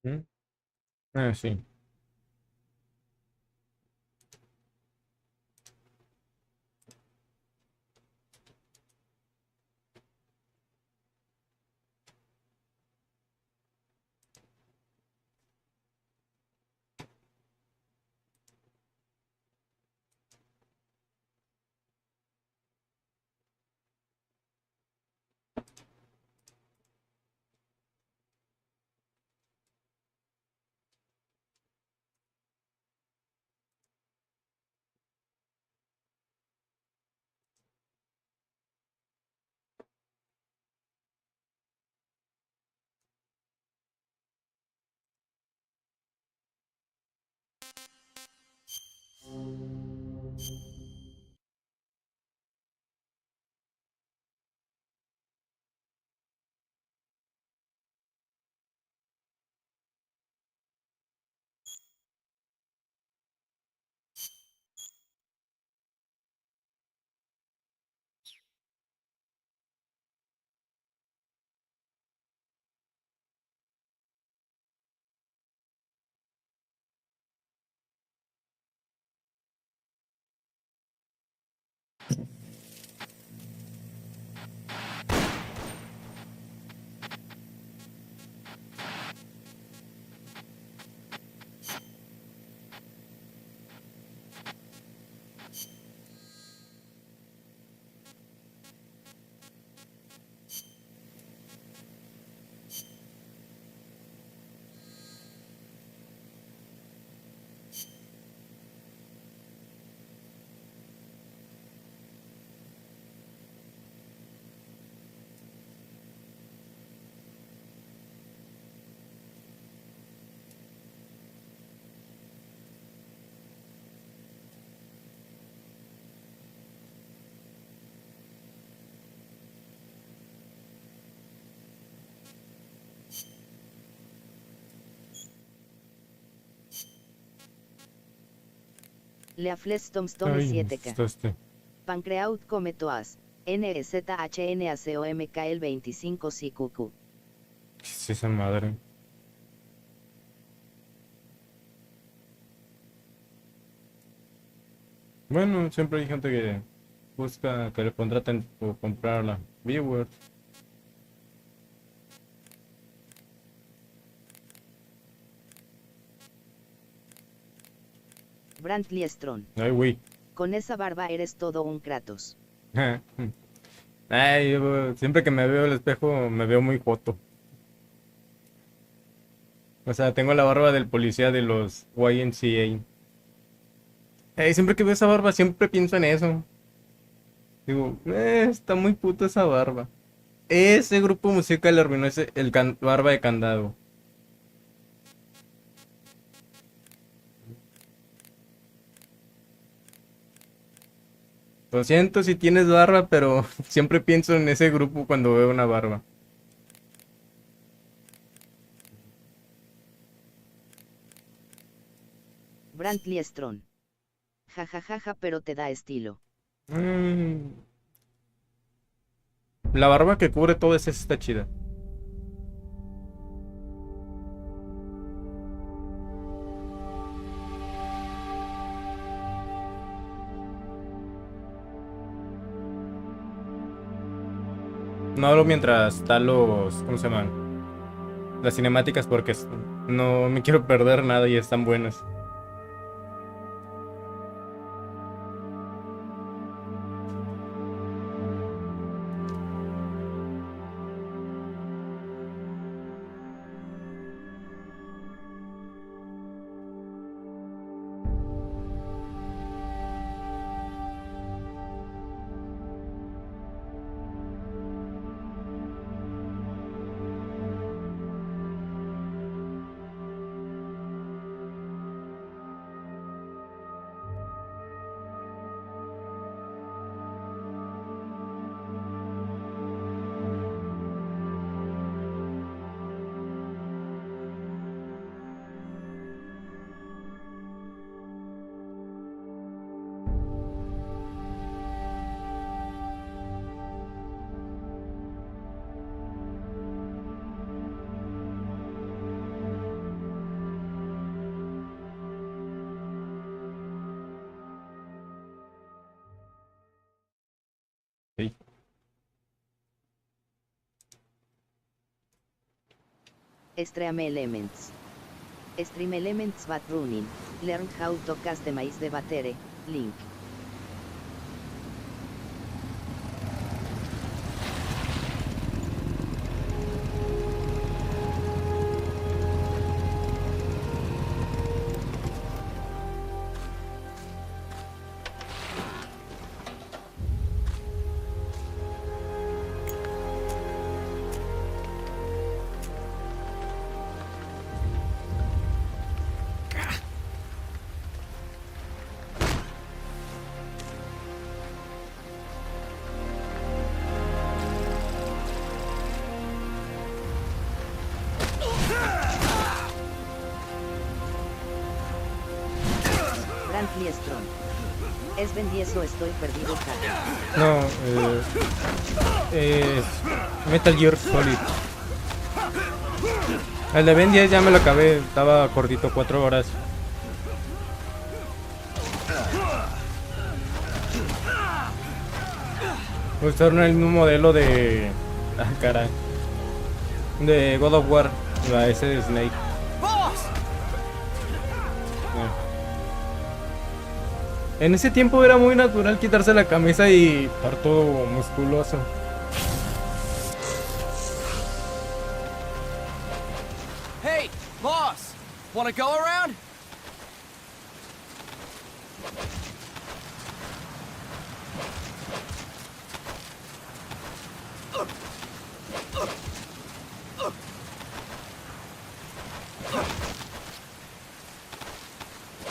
¿Mm? Sí. Leafles Tomstone Ay, 7K. está Pancreaut Cometoas. NZHNACOMK el 25 CQQ. ¿Qué es esa madre? Bueno, siempre hay gente que busca que le contraten por comprarla. Viewers. Brantley Strong. Ay, güey. Con esa barba eres todo un Kratos. Ay, siempre que me veo al espejo me veo muy joto. O sea, tengo la barba del policía de los YMCA. Siempre que veo esa barba siempre pienso en eso. Digo, está muy puta esa barba. Ese grupo musical le arruinó barba de candado. Lo siento si tienes barba, pero siempre pienso en ese grupo cuando veo una barba. Brantley Strong. Jajajaja, pero te da estilo. Mm, la barba que cubre todo esa está chida. No hablo mientras están ¿cómo se llaman? Las cinemáticas porque no me quiero perder nada y están buenas. Stream Elements. Stream Elements Bat Running. Learn how to customize the battery. Link. Brantley Strong. Es Ben 10 o estoy perdido, jaja. No, Metal Gear Solid. El de Ben 10 ya me lo acabé, estaba cortito, 4 horas. Usaron el mismo modelo de... Ah, caray. De God of War, la S de Snake. En ese tiempo era muy natural quitarse la camisa y estar todo musculoso. Hey, boss! Wanna go around?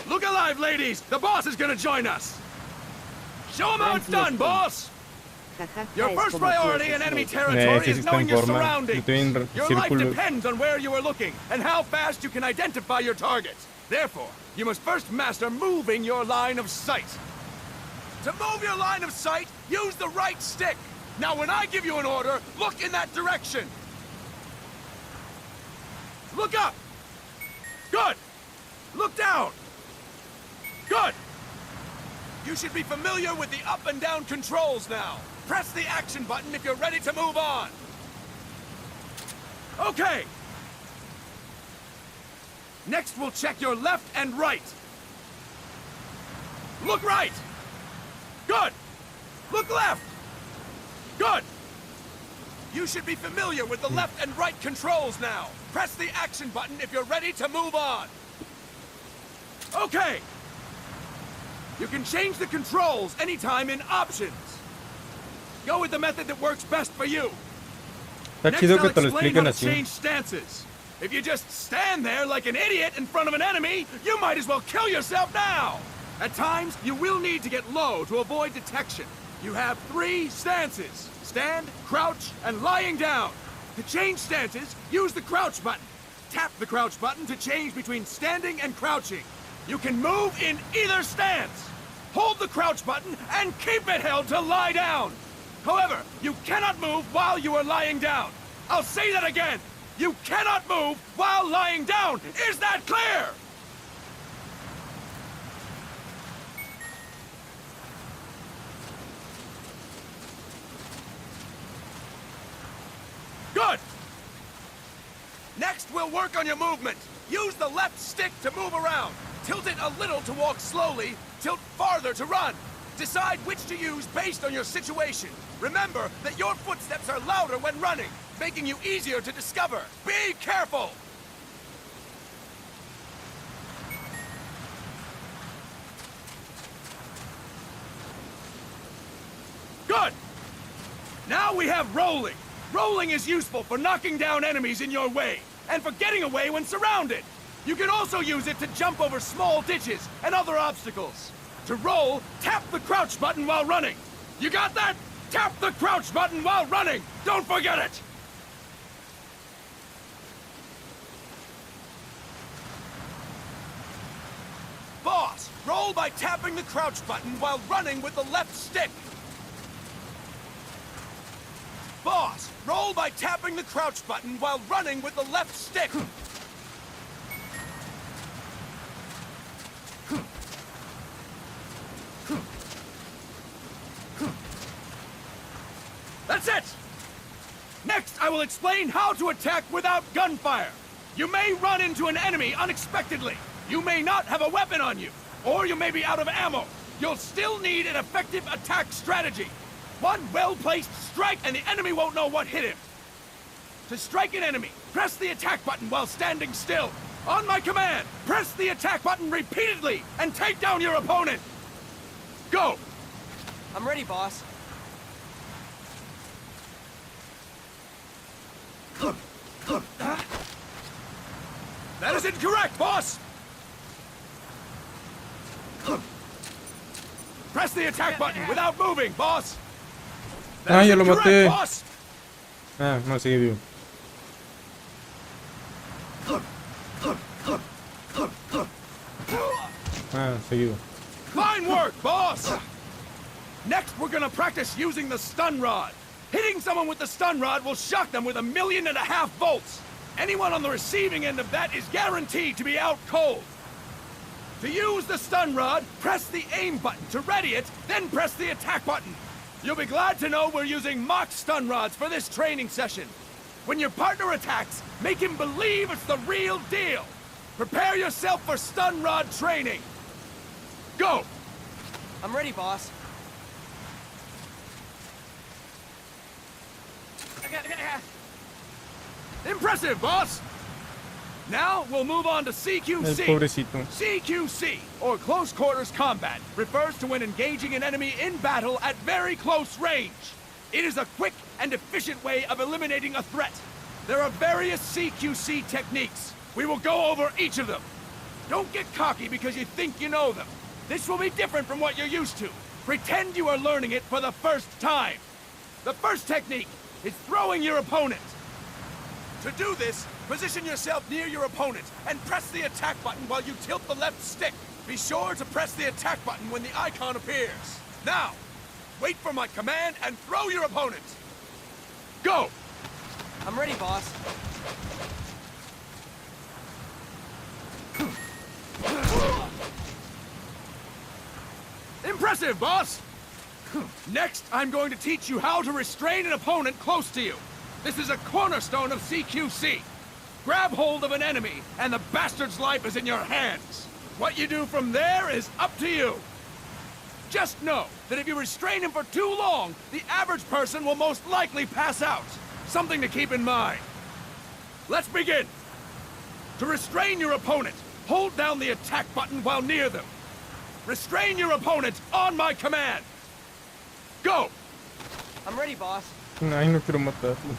Look alive, ladies! The boss is gonna join us! Show him how it's done, boss! Jajaja, Your es first como priority tú, in enemy Snake. territory sí is está knowing en your forma. surroundings. Estoy en Your life círculo. depends on where you are looking and how fast you can identify your targets. Therefore, you must first master moving your line of sight. To move your line of sight, use the right stick. Now, when I give you an order, look in that direction. Look up. Good. Look down. Good. You should be familiar with the up and down controls now. Press the action button if you're ready to move on. Okay. Next, we'll check your left and right. Look right. Good. Look left. Good. You should be familiar with the left and right controls now. Press the action button if you're ready to move on. Okay. You can change the controls anytime in options. Go with the method that works best for you. Está Next, chido I'll que te lo explain expliquen how to así. change stances. If you just stand there like an idiot in front of an enemy, you might as well kill yourself now. At times, you will need to get low to avoid detection. You have 3 stances: stand, crouch, and lying down. To change stances, use the crouch button. Tap the crouch button to change between standing and crouching. You can move in either stance. Hold the crouch button and keep it held to lie down. However, you cannot move while you are lying down. I'll say that again. You cannot move while lying down. Is that clear? Good. Next, we'll work on your movement. Use the left stick to move around. Tilt it a little to walk slowly, tilt farther to run. Decide which to use based on your situation. Remember that your footsteps are louder when running, making you easier to discover. Be careful! Good! Now we have rolling. Rolling is useful for knocking down enemies in your way, and for getting away when surrounded. You can also use it to jump over small ditches and other obstacles. To roll, tap the crouch button while running. You got that? Tap the crouch button while running! Don't forget it! Boss, roll by tapping the crouch button while running with the left stick. Boss, roll by tapping the crouch button while running with the left stick. That's it! Next, I will explain how to attack without gunfire. You may run into an enemy unexpectedly. You may not have a weapon on you, or you may be out of ammo. You'll still need an effective attack strategy. One well-placed strike and the enemy won't know what hit him. To strike an enemy, press the attack button while standing still. On my command, press the attack button repeatedly and take down your opponent. Go! I'm ready, boss. That is incorrect, boss! Press the attack button without moving, boss! That is Ya lo incorrect, maté. boss! Ah, no, sigue vivo. Ah, seguido. Fine work, boss! Next, we're gonna practice using the stun rod. Hitting someone with the stun rod will shock them with 1.5 million volts. Anyone on the receiving end of that is guaranteed to be out cold. To use the stun rod, press the aim button to ready it, then press the attack button. You'll be glad to know we're using mock stun rods for this training session. When your partner attacks, make him believe it's the real deal. Prepare yourself for stun rod training. Go! I'm ready, boss. Impressive, boss! Now we'll move on to El CQC. pobrecito. CQC, or Close Quarters Combat, refers to when engaging an enemy in battle at very close range. It is a quick and efficient way of eliminating a threat. There are various CQC techniques. We will go over each of them. Don't get cocky because you think you know them. This will be different from what you're used to. Pretend you are learning it for the first time. The first technique is throwing your opponent. To do this, position yourself near your opponent and press the attack button while you tilt the left stick. Be sure to press the attack button when the icon appears. Now, wait for my command and throw your opponent. Go! I'm ready, boss. Impressive, boss! Next, I'm going to teach you how to restrain an opponent close to you. This is a cornerstone of CQC. Grab hold of an enemy, and the bastard's life is in your hands. What you do from there is up to you. Just know that if you restrain him for too long, the average person will most likely pass out. Something to keep in mind. Let's begin. To restrain your opponent, hold down the attack button while near them. Restrain your opponent on my command. Go! I'm ready, boss. Ay, no quiero matarlo.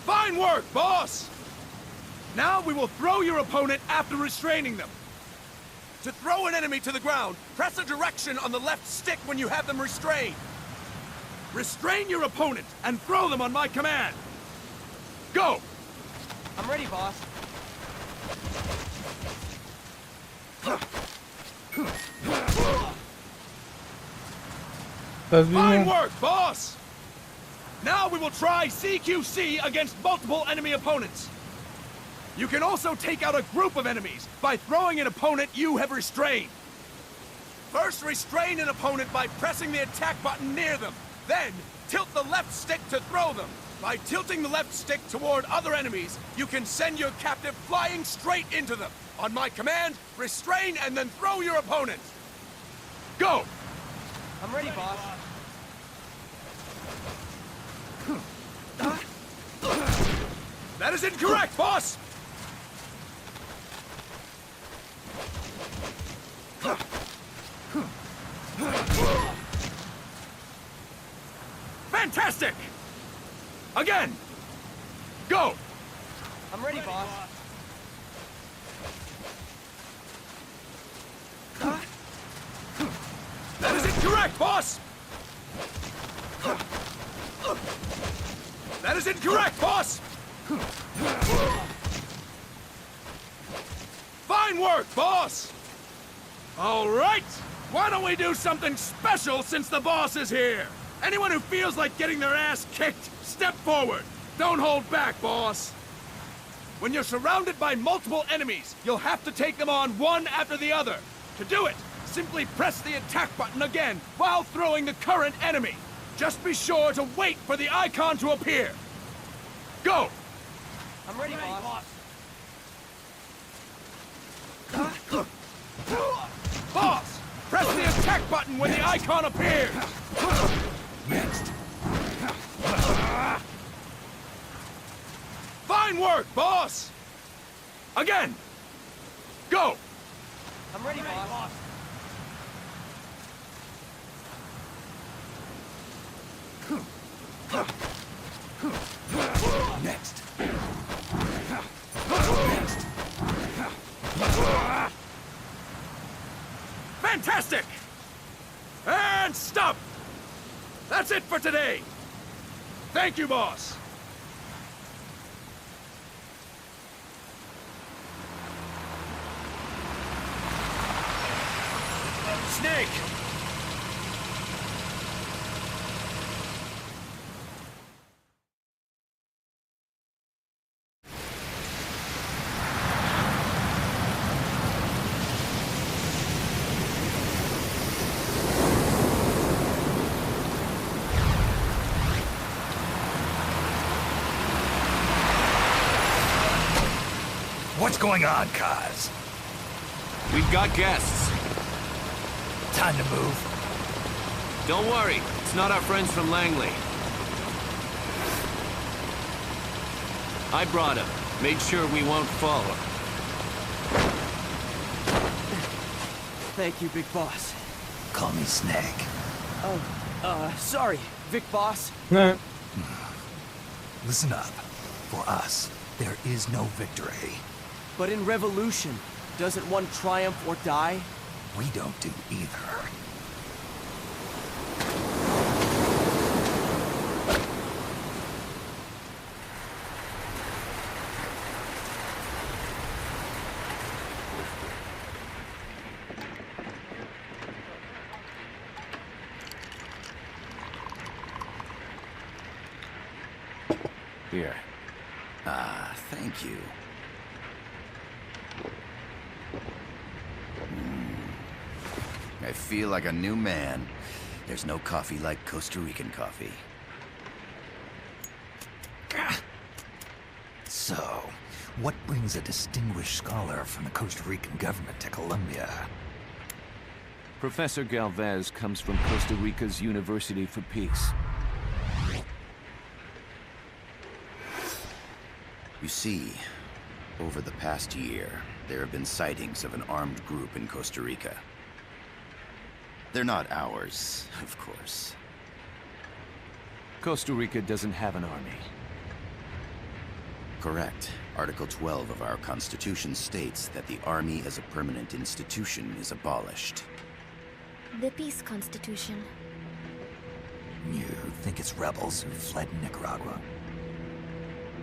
Fine work, boss! Now we will throw your opponent after restraining them. To throw an enemy to the ground, press a direction on the left stick when you have them restrained. Restrain your opponent and throw them on my command. Go! I'm ready, boss. ¿Estás Fine vivo? work, boss! Now we will try CQC against multiple enemy opponents. You can also take out a group of enemies by throwing an opponent you have restrained. First, restrain an opponent by pressing the attack button near them. Then, tilt the left stick to throw them. By tilting the left stick toward other enemies, you can send your captive flying straight into them. On my command, restrain and then throw your opponent. Go! I'm ready, boss. That is incorrect, boss! Fantastic! Again! Go! I'm ready, boss. That is incorrect, boss! That is incorrect, boss! Fine work, boss! All right! Why don't we do something special since the boss is here? Anyone who feels like getting their ass kicked, step forward. Don't hold back, boss. When you're surrounded by multiple enemies, you'll have to take them on one after the other. To do it, simply press the attack button again while throwing the current enemy. Just be sure to wait for the icon to appear. Go! I'm ready, boss. Boss! Press the attack button when the icon appears! Next. Fine work, boss! Again! Go! I'm ready, boss. Next. Fantastic! And stop! That's it for today! Thank you, boss! Snake! What's going on, Kaz? We've got guests. Time to move. Don't worry, it's not our friends from Langley. I brought him. Made sure we won't fall. Thank you, big boss. Call me Snake. Sorry, Vic boss. Listen up. For us, there is no victory. But in Revolution, doesn't one triumph or die? We don't do either. Here. Ah, thank you. I feel like a new man. There's no coffee like Costa Rican coffee. So, what brings a distinguished scholar from the Costa Rican government to Colombia? Professor Galvez comes from Costa Rica's University for Peace. You see, over the past year, there have been sightings of an armed group in Costa Rica. They're not ours, of course. Costa Rica doesn't have an army. Correct. Article 12 of our Constitution states that the Army as a permanent institution is abolished. The Peace Constitution. You think it's rebels who fled Nicaragua?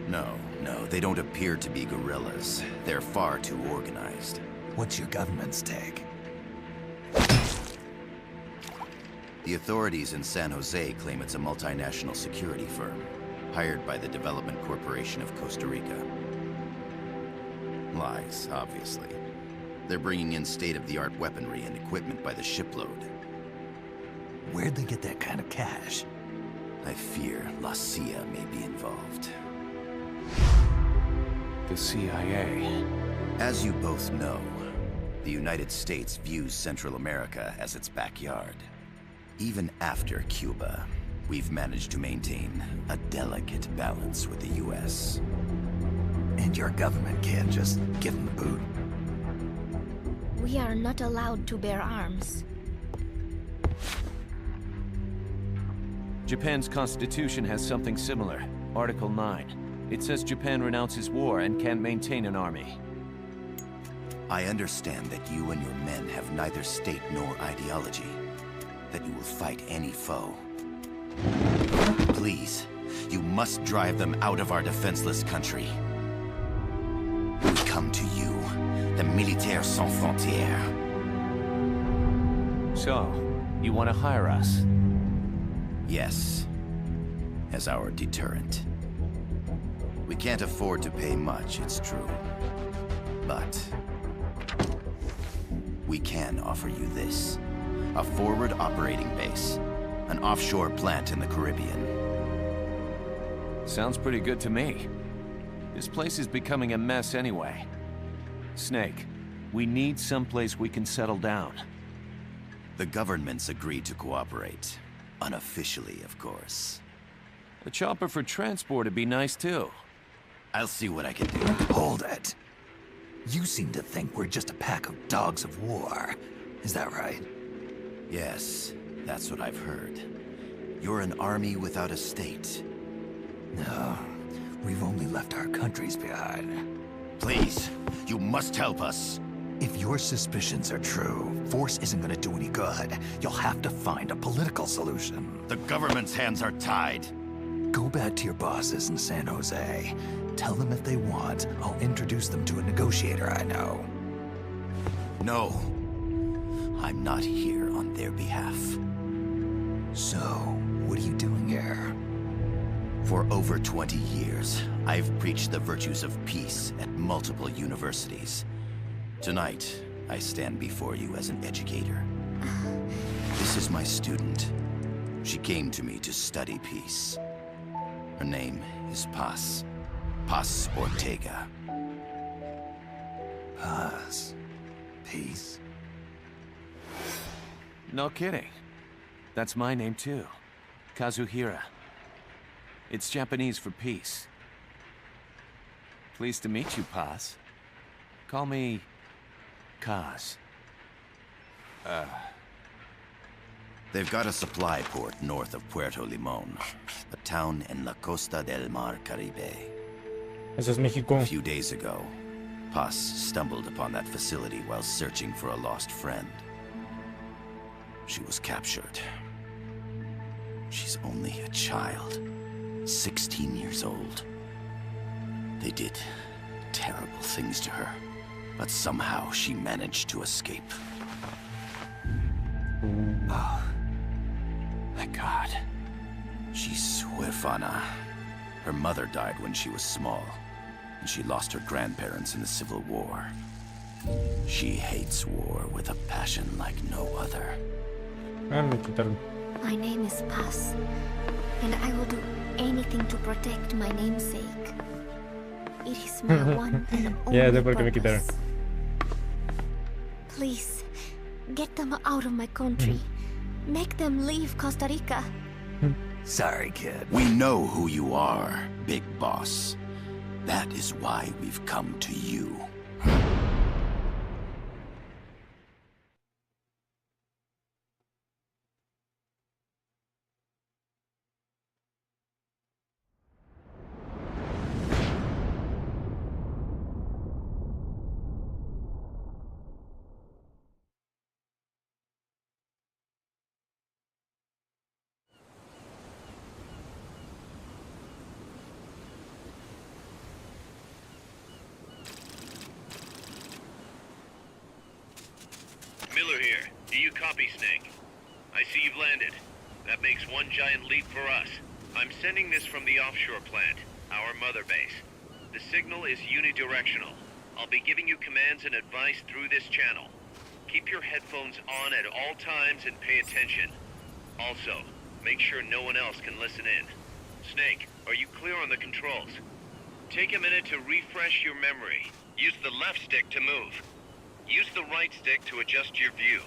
No, they don't appear to be guerrillas. They're far too organized. What's your government's take? The authorities in San Jose claim it's a multinational security firm, hired by the Development Corporation of Costa Rica. Lies, obviously. They're bringing in state-of-the-art weaponry and equipment by the shipload. Where'd they get that kind of cash? I fear La CIA may be involved. The CIA. As you both know, the United States views Central America as its backyard. Even after Cuba, we've managed to maintain a delicate balance with the US. And your government can't just give them the boot? We are not allowed to bear arms. Japan's constitution has something similar. Article 9. It says Japan renounces war and can't maintain an army. I understand that you and your men have neither state nor ideology. That you will fight any foe. Please, you must drive them out of our defenseless country. We come to you, the Militaires Sans Frontières. So, you want to hire us? Yes, as our deterrent. We can't afford to pay much, it's true. But we can offer you this. A forward operating base. An offshore plant in the Caribbean. Sounds pretty good to me. This place is becoming a mess anyway. Snake, we need someplace we can settle down. The government's agreed to cooperate. Unofficially, of course. A chopper for transport would be nice too. I'll see what I can do. Hold it. You seem to think we're just a pack of dogs of war. Is that right? Yes, that's what I've heard. You're an army without a state. No, we've only left our countries behind. Please, you must help us. If your suspicions are true, force isn't gonna do any good. You'll have to find a political solution. The government's hands are tied. Go back to your bosses in San Jose. Tell them if they want, I'll introduce them to a negotiator I know. No. I'm not here on their behalf. So, what are you doing here? For over 20 years, I've preached the virtues of peace at multiple universities. Tonight, I stand before you as an educator. This is my student. She came to me to study peace. Her name is Paz. Paz Ortega. Paz. Peace. No kidding. That's my name too. Kazuhira. It's Japanese for peace. Pleased to meet you, Paz. Call me Kaz. They've got a supply port north of Puerto Limon, a town in la Costa del Mar Caribe. Eso es México. A few days ago, Paz stumbled upon that facility while searching for a lost friend. She was captured. She's only a child, 16 years old. They did terrible things to her, but somehow she managed to escape. Oh. My God. She's huérfana. Her mother died when she was small, and she lost her grandparents in the Civil War. She hates war with a passion like no other. Ah, me quitaron. My name is Paz, and I will do anything to protect my namesake. It is my one and only Ya sé por qué me quitaron. purpose. Please, get them out of my country. Make them leave Costa Rica. Sorry, kid. We know who you are, Big Boss. That is why we've come to you. Miller here. Do you copy, Snake? I see you've landed. That makes one giant leap for us. I'm sending this from the offshore plant, our mother base. The signal is unidirectional. I'll be giving you commands and advice through this channel. Keep your headphones on at all times and pay attention. Also, make sure no one else can listen in. Snake, are you clear on the controls? Take a minute to refresh your memory. Use the left stick to move. Use the right stick to adjust your view.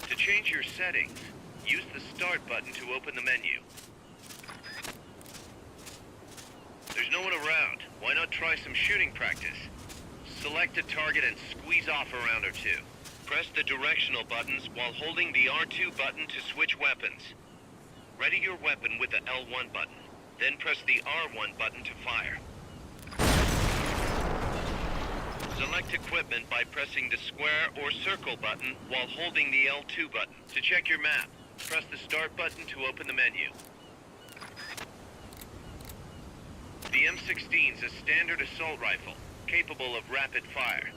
To change your settings, use the Start button to open the menu. There's no one around. Why not try some shooting practice? Select a target and squeeze off a round or two. Press the directional buttons while holding the R2 button to switch weapons. Ready your weapon with the L1 button. Then press the R1 button to fire. Select equipment by pressing the square or circle button while holding the L2 button. To check your map, press the Start button to open the menu. The M16's a standard assault rifle, capable of rapid fire.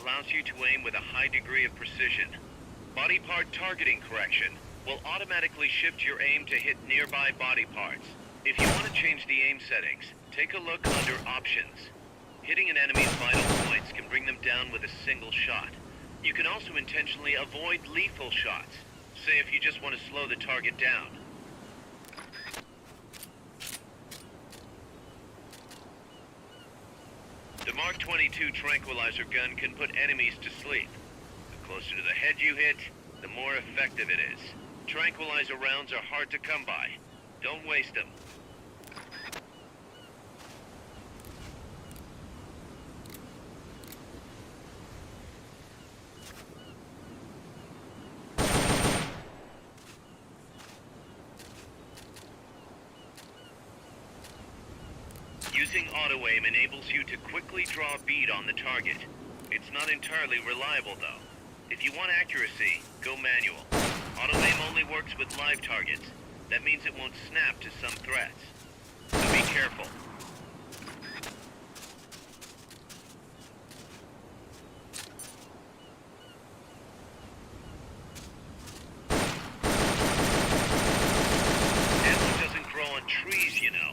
allows you to aim with a high degree of precision. Body part targeting correction will automatically shift your aim to hit nearby body parts. If you want to change the aim settings, take a look under Options. Hitting an enemy's vital points can bring them down with a single shot. You can also intentionally avoid lethal shots, say if you just want to slow the target down. The Mark 22 tranquilizer gun can put enemies to sleep. The closer to the head you hit, the more effective it is. Tranquilizer rounds are hard to come by. Don't waste them. Using auto-aim enables you to quickly draw a bead on the target. It's not entirely reliable, though. If you want accuracy, go manual. Auto-aim only works with live targets. That means it won't snap to some threats. So be careful. Ammo doesn't grow on trees, you know.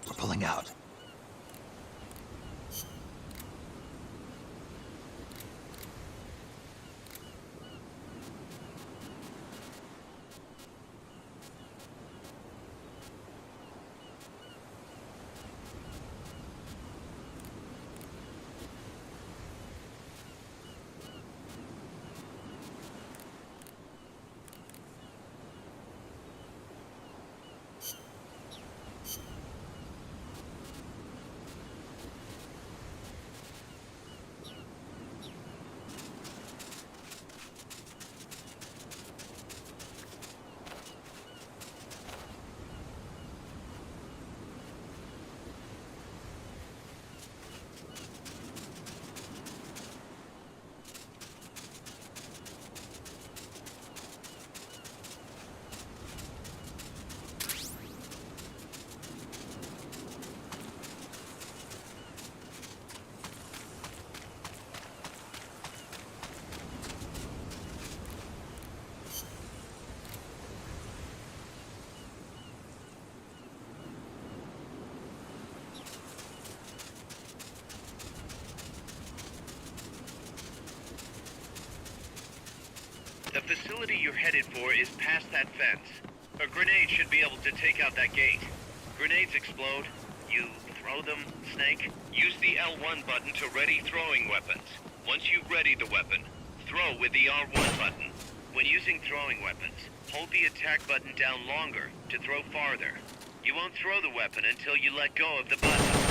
We're pulling out. The facility you're headed for is past that fence. A grenade should be able to take out that gate. Grenades explode. You throw them, Snake? Use the L1 button to ready throwing weapons. Once you've readied the weapon, throw with the R1 button. When using throwing weapons, hold the attack button down longer to throw farther. You won't throw the weapon until you let go of the button.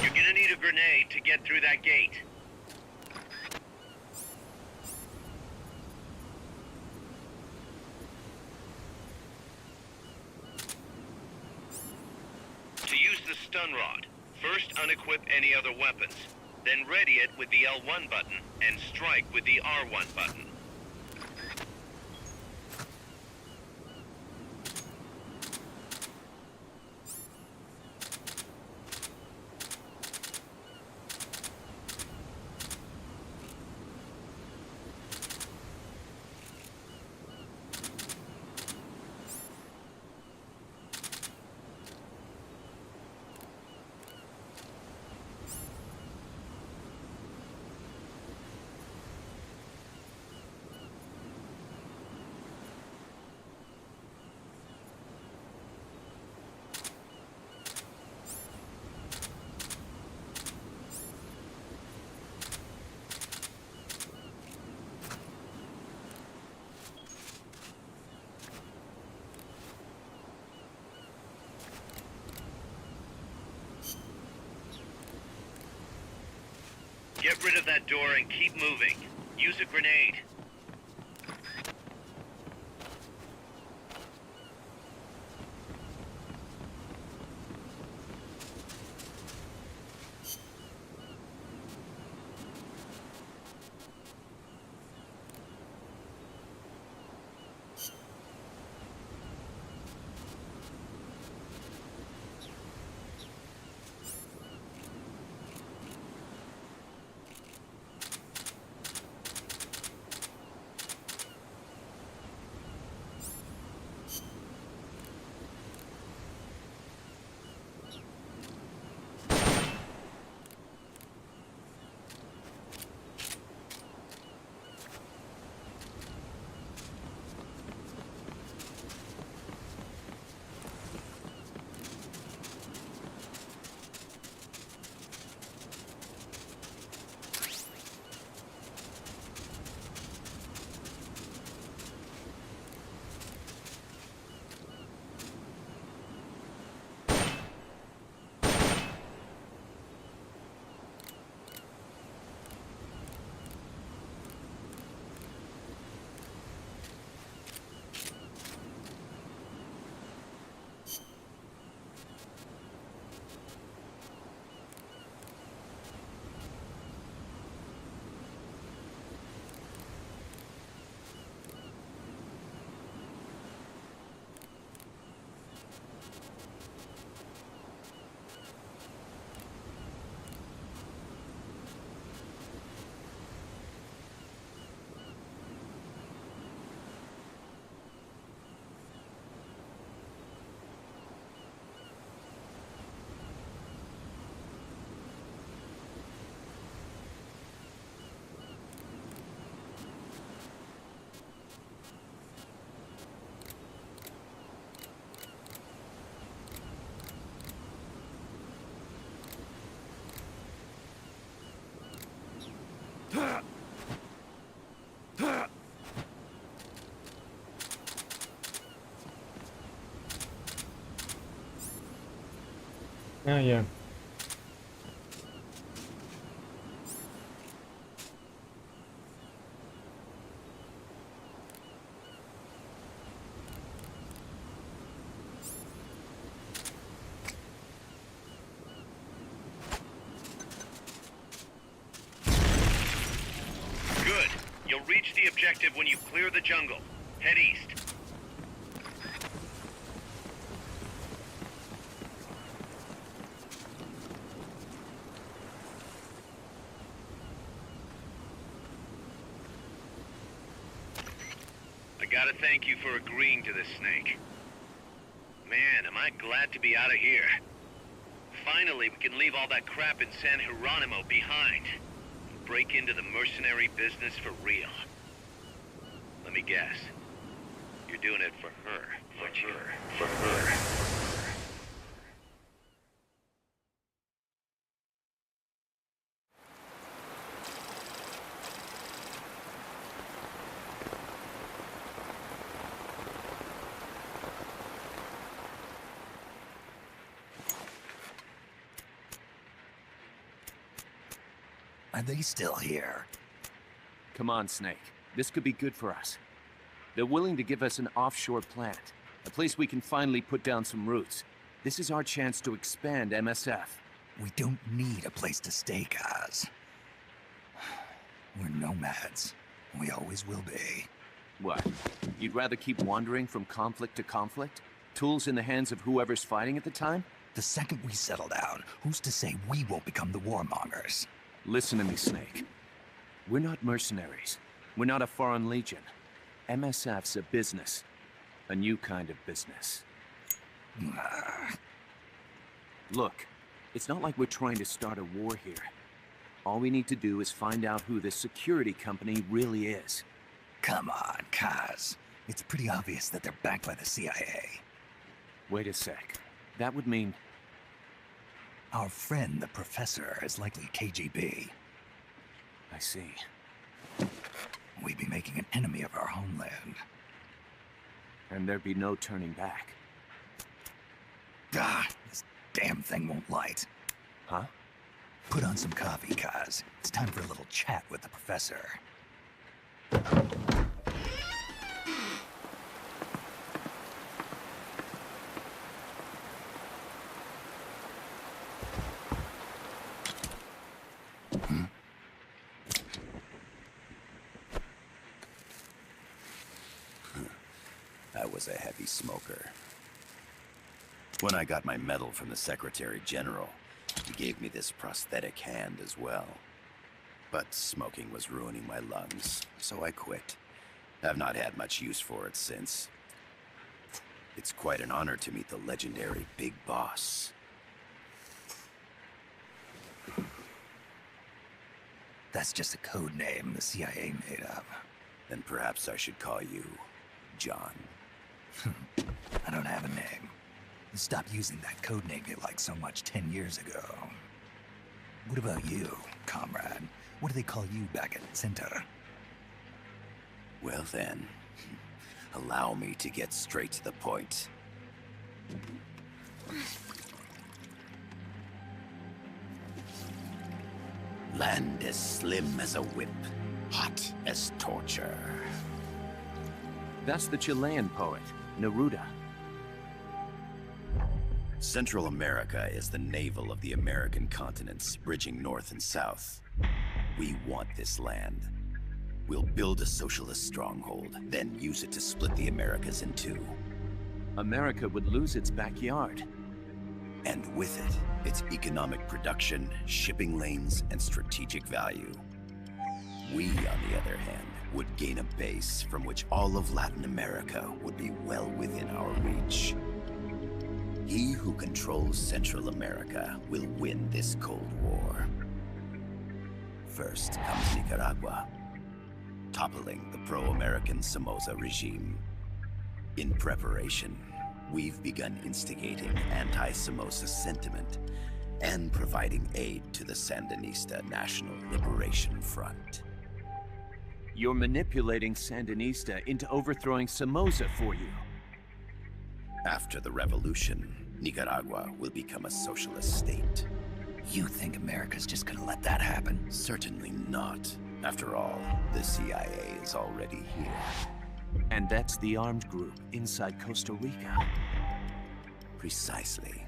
You're gonna need a grenade to get through that gate. To use the stun rod. First unequip any other weapons. Then ready it with the L1 button and strike with the R1 button. Get rid of that door and keep moving. Use a grenade. Ah, ya. Good. You'll reach the objective when you clear the jungle. Head east. I gotta thank you for agreeing to this, Snake. Man, am I glad to be out of here. Finally, we can leave all that crap in San Geronimo behind. And break into the mercenary business for real. Let me guess. You're doing it for her. For her. Are they still here? Come on, Snake. This could be good for us. They're willing to give us an offshore plant. A place we can finally put down some roots. This is our chance to expand MSF. We don't need a place to stay, Kaz. We're nomads. We always will be. What? You'd rather keep wandering from conflict to conflict? Tools in the hands of whoever's fighting at the time? The second we settle down, who's to say we won't become the warmongers? Listen to me, Snake. We're not mercenaries. We're not a foreign legion. MSF's a business. A new kind of business. Look, it's not like we're trying to start a war here. All we need to do is find out who this security company really is. Come on, Kaz. It's pretty obvious that they're backed by the CIA. Wait a sec. That would mean... Our friend, the Professor, is likely KGB. I see. We'd be making an enemy of our homeland. And there'd be no turning back. Ah, this damn thing won't light. Huh? Put on some coffee, Kaz. It's time for a little chat with the Professor. I was a heavy smoker. When I got my medal from the Secretary General, he gave me this prosthetic hand as well. But smoking was ruining my lungs, so I quit. I've not had much use for it since. It's quite an honor to meet the legendary Big Boss. That's just a code name the CIA made up. Then perhaps I should call you John. I don't have a name. You stopped using that code name you liked so much 10 years ago. What about you, comrade? What do they call you back at Center? Well then, allow me to get straight to the point. Land as slim as a whip, hot as torture. That's the Chilean poet, Neruda. Central America is the navel of the American continents, bridging north and south. We want this land. We'll build a socialist stronghold, then use it to split the Americas in two. America would lose its backyard. And with it, its economic production, shipping lanes, and strategic value. We, on the other hand, would gain a base from which all of Latin America would be well within our reach. He who controls Central America will win this Cold War. First comes Nicaragua, toppling the pro-American Somoza regime. In preparation, we've begun instigating anti-Somoza sentiment and providing aid to the Sandinista National Liberation Front. You're manipulating Sandinista into overthrowing Somoza for you. After the revolution, Nicaragua will become a socialist state. You think America's just gonna let that happen? Certainly not. After all, the CIA is already here. And that's the armed group inside Costa Rica. Precisely.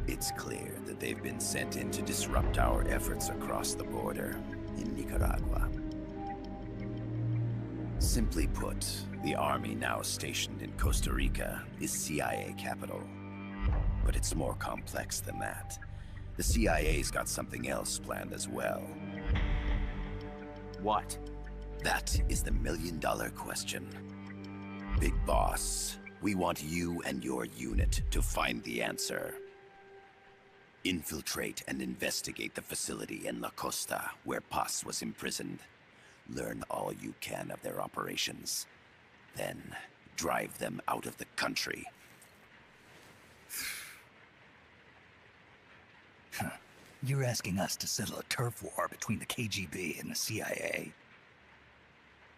It's clear that they've been sent in to disrupt our efforts across the border in Nicaragua. Simply put, the army now stationed in Costa Rica is CIA capital. But it's more complex than that. The CIA's got something else planned as well. What? That is the million-dollar question. Big Boss, we want you and your unit to find the answer. Infiltrate and investigate the facility in La Costa, where Paz was imprisoned. Learn all you can of their operations. Then, drive them out of the country. You're asking us to settle a turf war between the KGB and the CIA?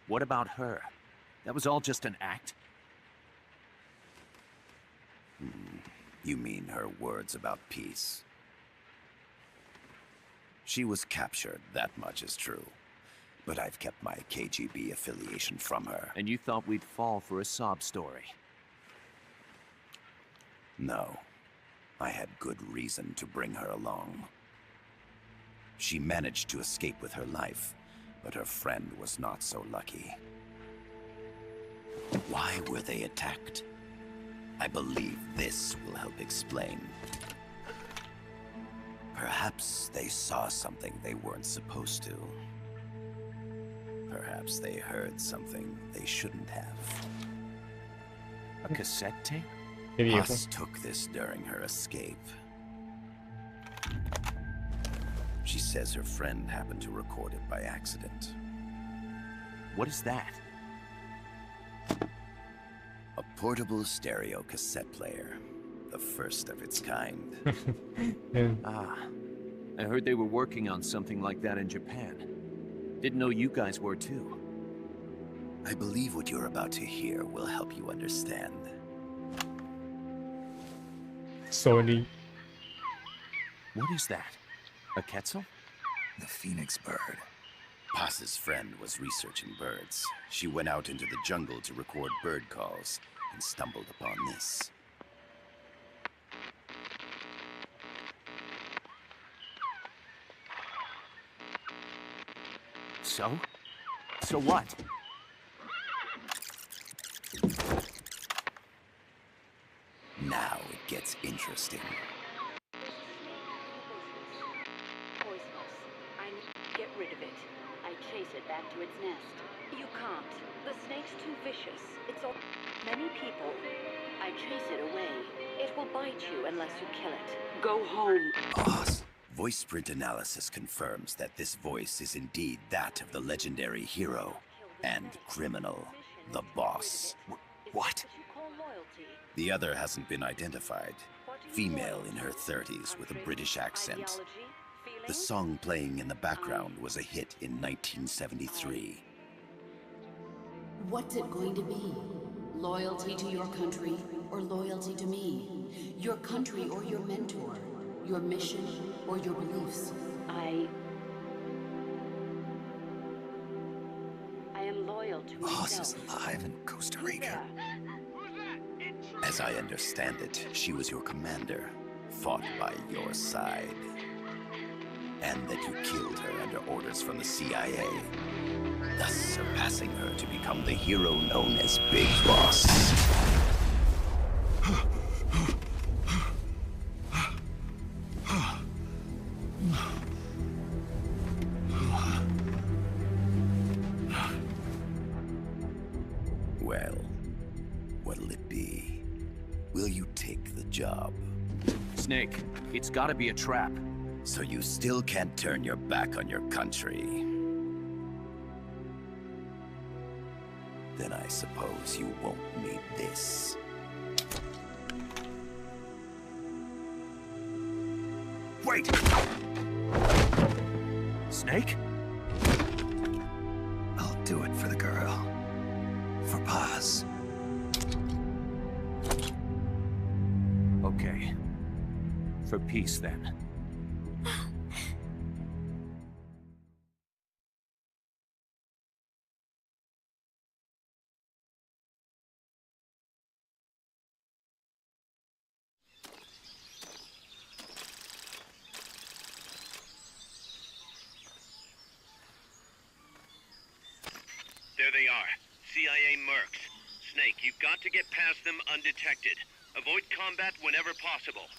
What about her? That was all just an act? You mean her words about peace? She was captured, that much is true. But I've kept my KGB affiliation from her. And you thought we'd fall for a sob story? No. I had good reason to bring her along. She managed to escape with her life, but her friend was not so lucky. Why were they attacked? I believe this will help explain. Perhaps they saw something they weren't supposed to. Perhaps they heard something they shouldn't have. A cassette tape? Qué viejo. Haas took this during her escape. She says her friend happened to record it by accident. What is that? A portable stereo cassette player. The first of its kind. Yeah. Ah, I heard they were working on something like that in Japan. Didn't know you guys were too. I believe what you're about to hear will help you understand. Sony. What is that? A Quetzal? The phoenix bird. Paz's friend was researching birds. She went out into the jungle to record bird calls and stumbled upon this. So? So what? Now it gets interesting. Poisonous. I need to get rid of it. I chase it back to its nest. You can't. The snake's too vicious. It's all many people. I chase it away. It will bite you unless you kill it. Go home. Paz. Voice print analysis confirms that this voice is indeed that of the legendary hero and criminal, the boss. What? The other hasn't been identified. Female in her 30s with a British accent. The song playing in the background was a hit in 1973. What's it going to be? Loyalty to your country or loyalty to me? Your country or your mentor? Your mission or your beliefs? I am loyal to Paz myself. is alive in Costa Rica. As I understand it, she was your commander, fought by your side. And that you killed her under orders from the CIA, thus surpassing her to become the hero known as Big Boss. Well, what'll it be? Will you take the job? Snake, it's gotta be a trap. So you still can't turn your back on your country? Then I suppose you won't need this. Wait! Snake? I'll do it for the girl. For Paz. Okay. For peace, then. There they are. CIA mercs. Snake, you've got to get past them undetected. Avoid combat whenever possible.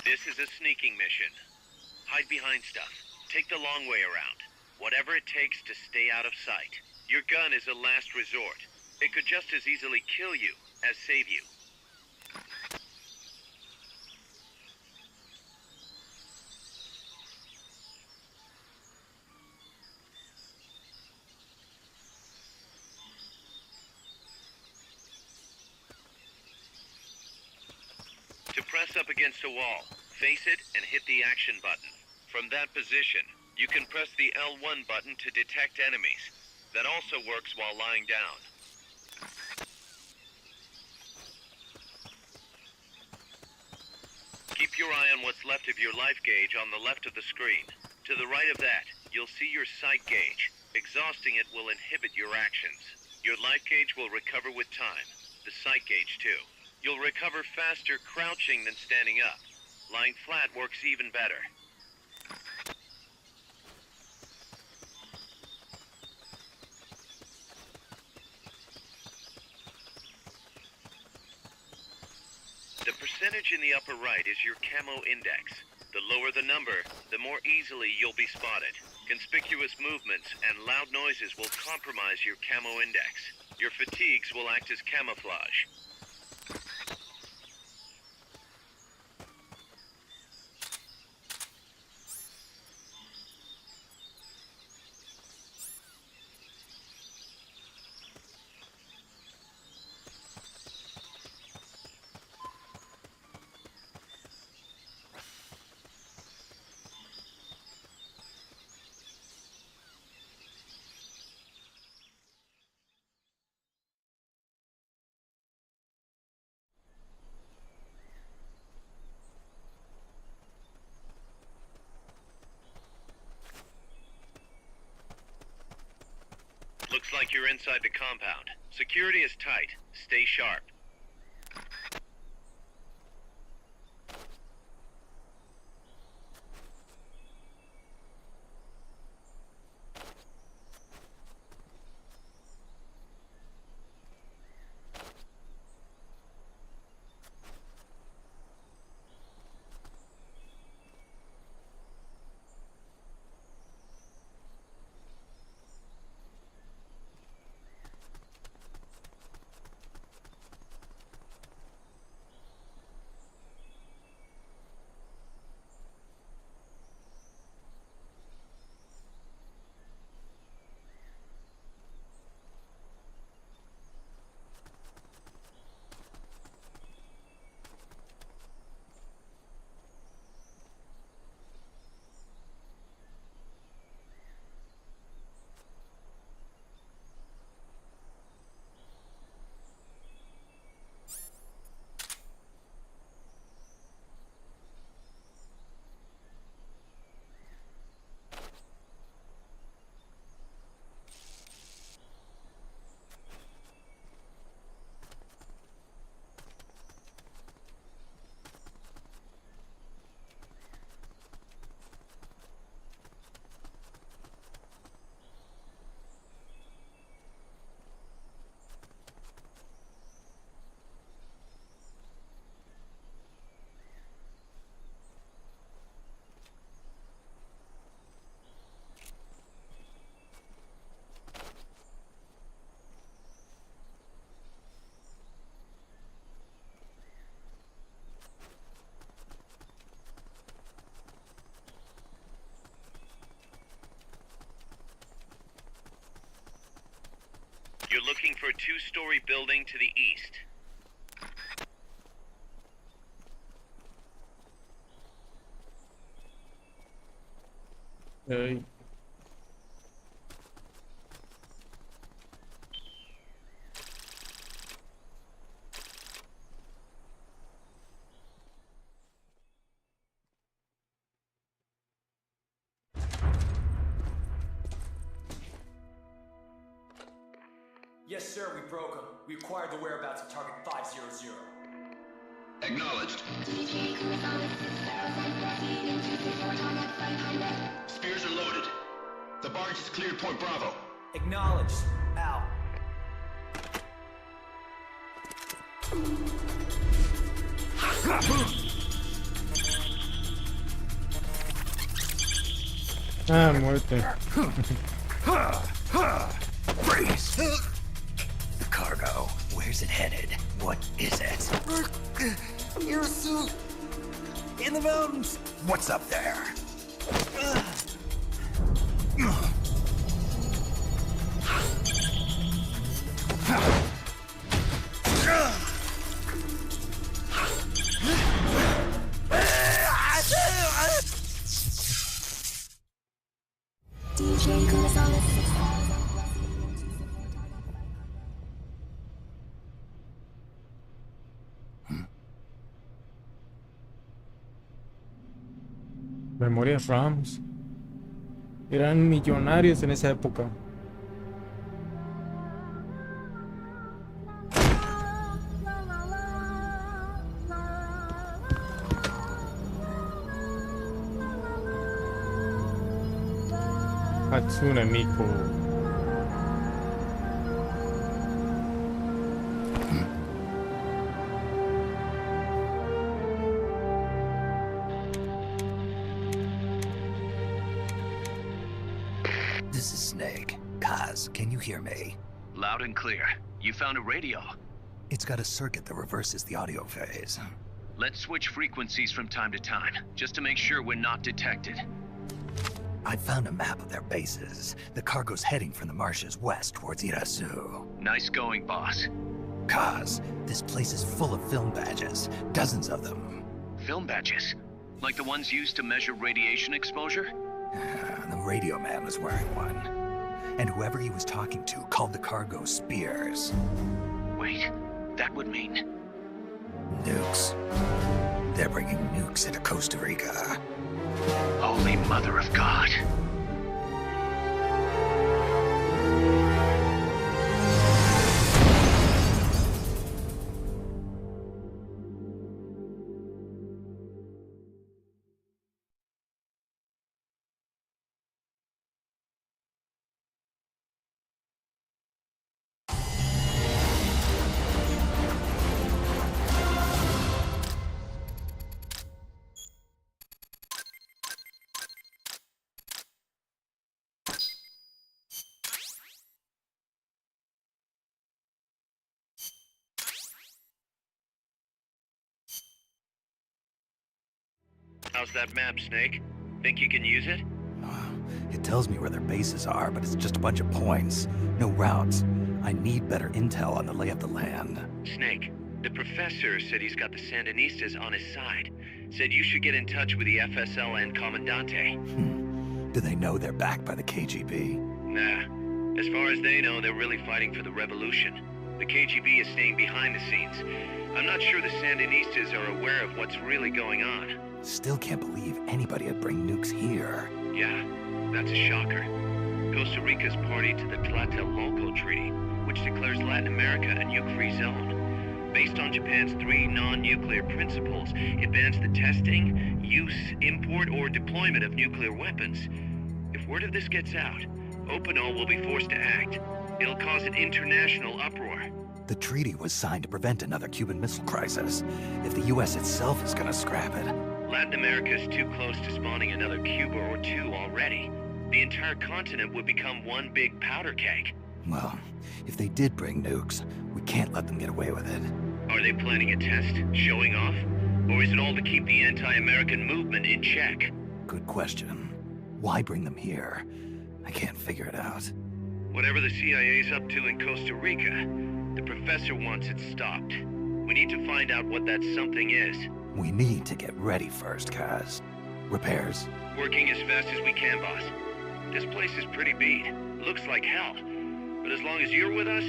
This is a sneaking mission. Hide behind stuff. Take the long way around. Whatever it takes to stay out of sight. Your gun is a last resort. It could just as easily kill you as save you. To press up against a wall, face it and hit the action button. From that position, you can press the L1 button to detect enemies. That also works while lying down. Keep your eye on what's left of your life gauge on the left of the screen. To the right of that, you'll see your sight gauge. Exhausting it will inhibit your actions. Your life gauge will recover with time. The sight gauge, too. You'll recover faster crouching than standing up. Lying flat works even better. The percentage in the upper right is your camo index. The lower the number, the more easily you'll be spotted. Conspicuous movements and loud noises will compromise your camo index. Your fatigues will act as camouflage. Looks like you're inside the compound. Security is tight. Stay sharp. You're looking for a two-story building to the east. Hey. Yes, sir, we broke them. We acquired the whereabouts of target 500. Acknowledged. Spears are loaded. The barge is cleared Point Bravo. Acknowledged. Out. Ah, muerte. Freeze! The cargo. Where's it headed? What is it? Your suit! In the mountains! What's up there? Memorias RAMs. Eran millonarios en esa época. Hatsune Miku. This is Snake. Kaz, can you hear me? Loud and clear. You found a radio. It's got a circuit that reverses the audio phase. Let's switch frequencies from time to time, just to make sure we're not detected. I found a map of their bases. The cargo's heading from the marshes west towards Irasu. Nice going, boss. Kaz, this place is full of film badges. Dozens of them. Film badges? Like the ones used to measure radiation exposure? The radio man was wearing one. And whoever he was talking to called the cargo spears. Wait, that would mean... Nukes. They're bringing nukes into Costa Rica. Holy Mother of God. How's that map, Snake? Think you can use it? It tells me where their bases are, but it's just a bunch of points. No routes. I need better intel on the lay of the land. Snake, the professor said he's got the Sandinistas on his side. Said you should get in touch with the FSL and Comandante. Do they know they're backed by the KGB? Nah. As far as they know, they're really fighting for the revolution. The KGB is staying behind the scenes. I'm not sure the Sandinistas are aware of what's really going on. Still can't believe anybody would bring nukes here. Yeah, that's a shocker. Costa Rica's party to the Tlatelolco Treaty, which declares Latin America a nuke-free zone. Based on Japan's 3 non-nuclear principles, it bans the testing, use, import, or deployment of nuclear weapons. If word of this gets out, Opinol will be forced to act. It'll cause an international uproar. The treaty was signed to prevent another Cuban Missile Crisis. If the U.S. itself is gonna scrap it... Latin America is too close to spawning another Cuba or two already. The entire continent would become one big powder keg. Well, if they did bring nukes, we can't let them get away with it. Are they planning a test, showing off? Or is it all to keep the anti-American movement in check? Good question. Why bring them here? I can't figure it out. Whatever the CIA's up to in Costa Rica, the professor wants it stopped. We need to find out what that something is. We need to get ready first, Kaz. Repairs? Working as fast as we can, boss. This place is pretty beat. Looks like hell. But as long as you're with us,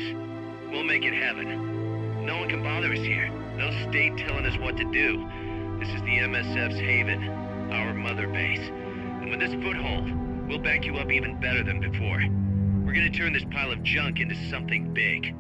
we'll make it heaven. No one can bother us here. No state telling us what to do. This is the MSF's haven, our mother base. And with this foothold, we'll back you up even better than before. We're gonna turn this pile of junk into something big.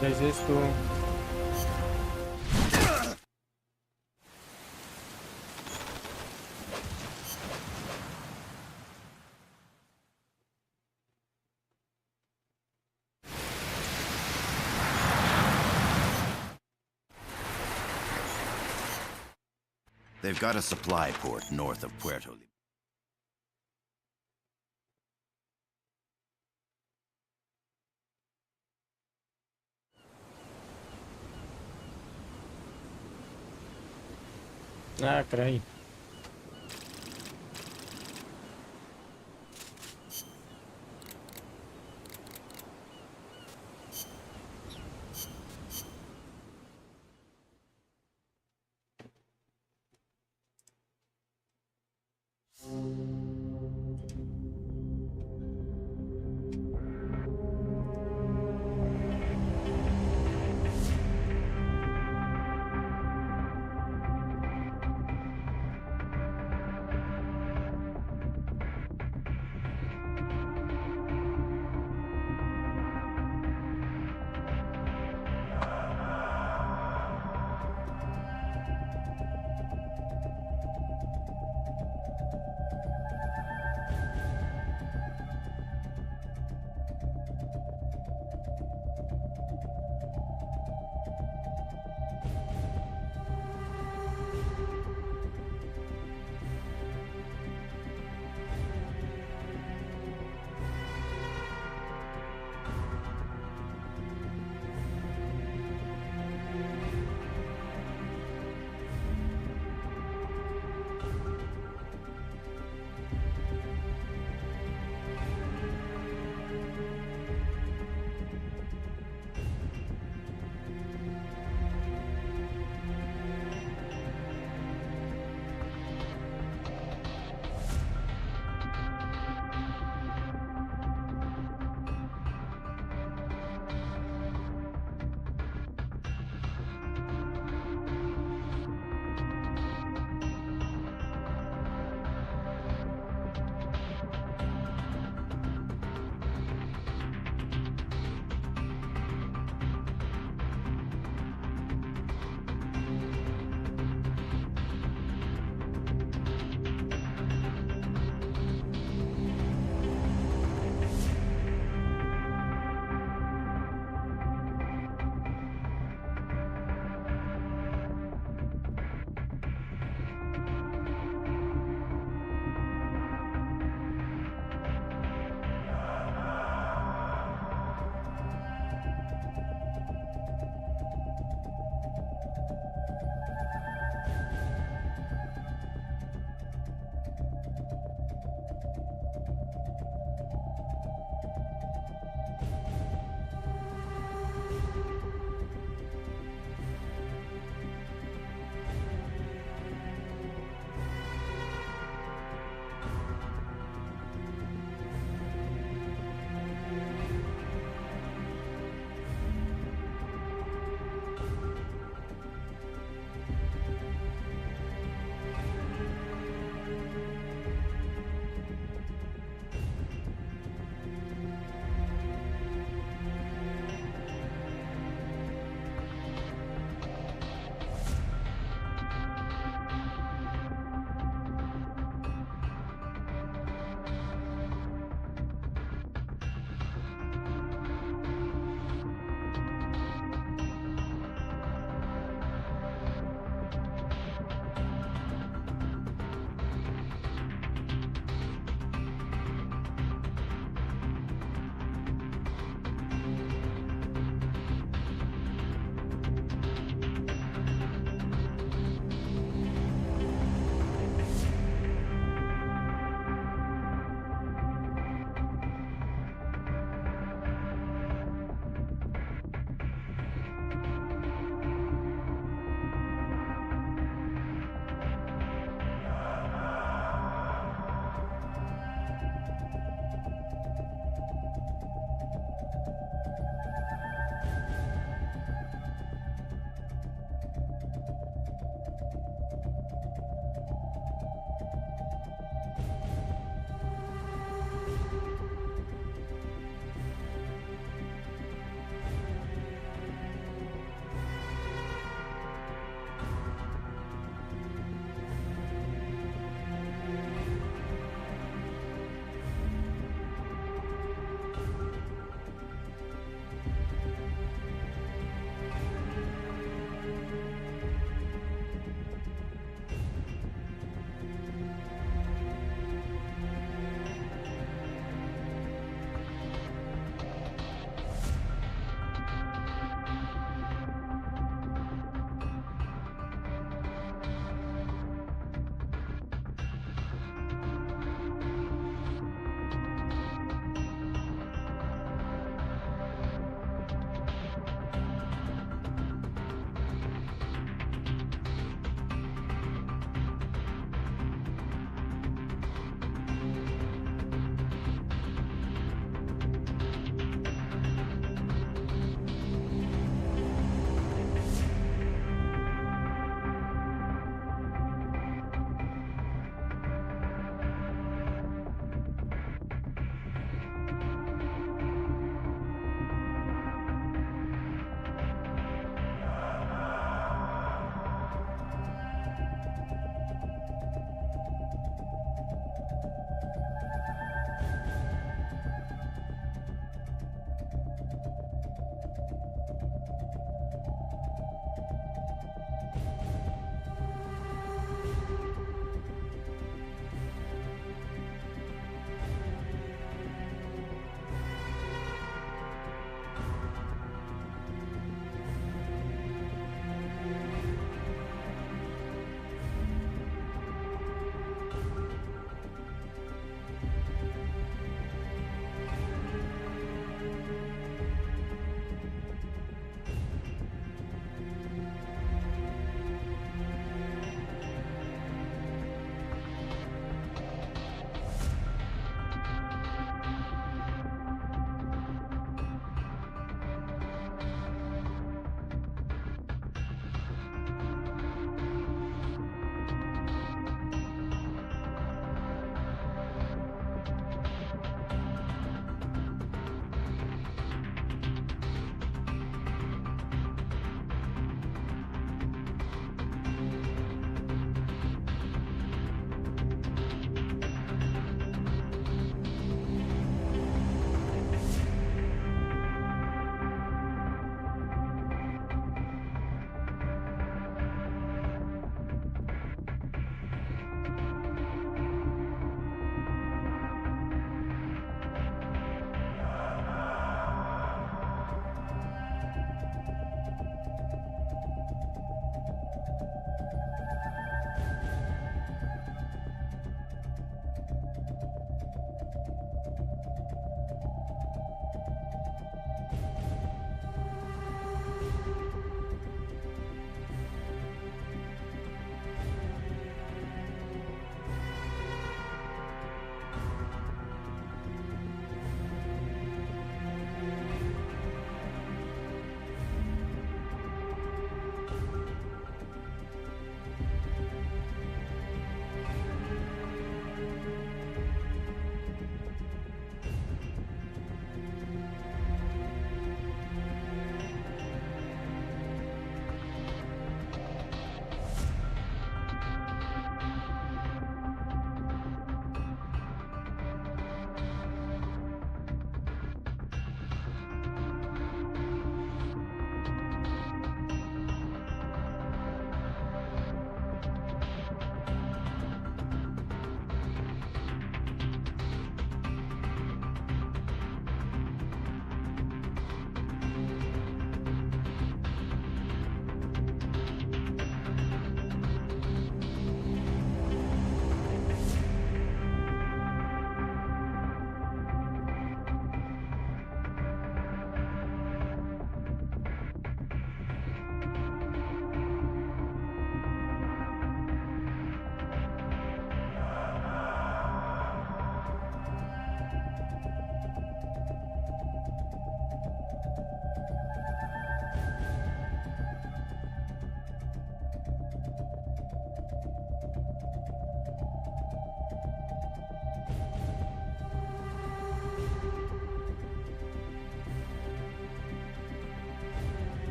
¿Qué es esto? They've got a supply port north of Puerto Limón. Ah, caray.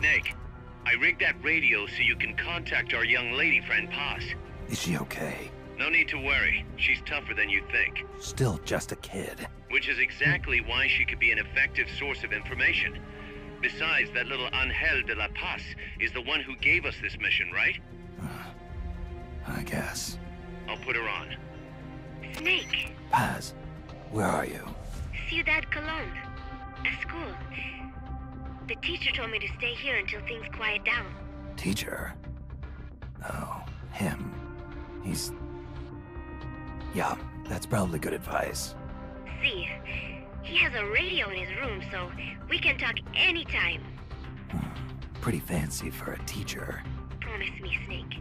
Snake, I rigged that radio so you can contact our young lady friend Paz. Is she okay? No need to worry. She's tougher than you think. Still just a kid. Which is exactly why she could be an effective source of information. Besides, that little Angel de la Paz is the one who gave us this mission, right? I guess. I'll put her on. Snake, Paz, where are you? Ciudad Colon. At school. The teacher told me to stay here until things quiet down. Teacher? Oh, him. He's... Yeah, that's probably good advice. See, he has a radio in his room, so we can talk anytime. Pretty fancy for a teacher. Promise me, Snake,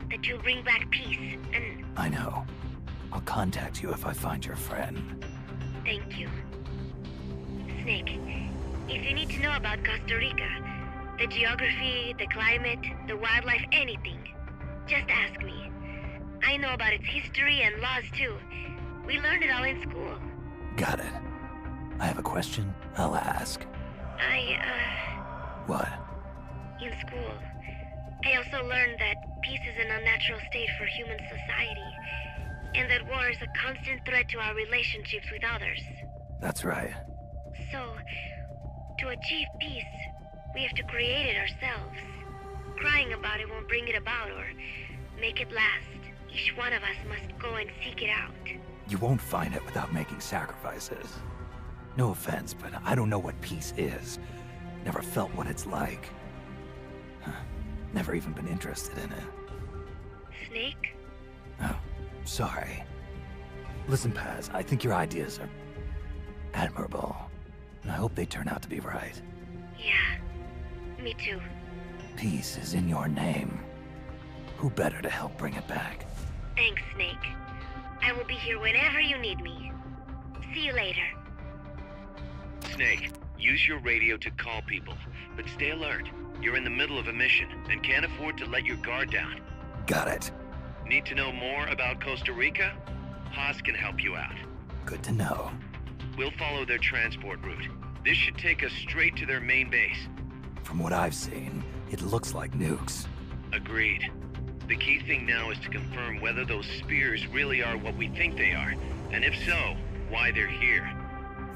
that you'll bring back peace, and I know. I'll contact you if I find your friend. thank you. Snake, if you need to know about Costa Rica, the geography, the climate, the wildlife, anything, just ask me. I know about its history and laws too. We learned it all in school. Got it. I have a question. I'll ask. What? In school, I also learned that peace is an unnatural state for human society, and that war is a constant threat to our relationships with others. That's right. So, to achieve peace, we have to create it ourselves. Crying about it won't bring it about or make it last. Each one of us must go and seek it out. You won't find it without making sacrifices. No offense, but I don't know what peace is. Never felt what it's like. Never even been interested in it. Snake? Oh, sorry. Listen, Paz, I think your ideas are admirable. And I hope they turn out to be right. Yeah, me too. Peace is in your name. Who better to help bring it back? Thanks, Snake. I will be here whenever you need me. See you later. Snake, use your radio to call people, but stay alert. You're in the middle of a mission and can't afford to let your guard down. Got it. Need to know more about Costa Rica? Haas can help you out. Good to know. We'll follow their transport route. This should take us straight to their main base. From what I've seen, it looks like nukes. Agreed. The key thing now is to confirm whether those spears really are what we think they are, and if so, why they're here.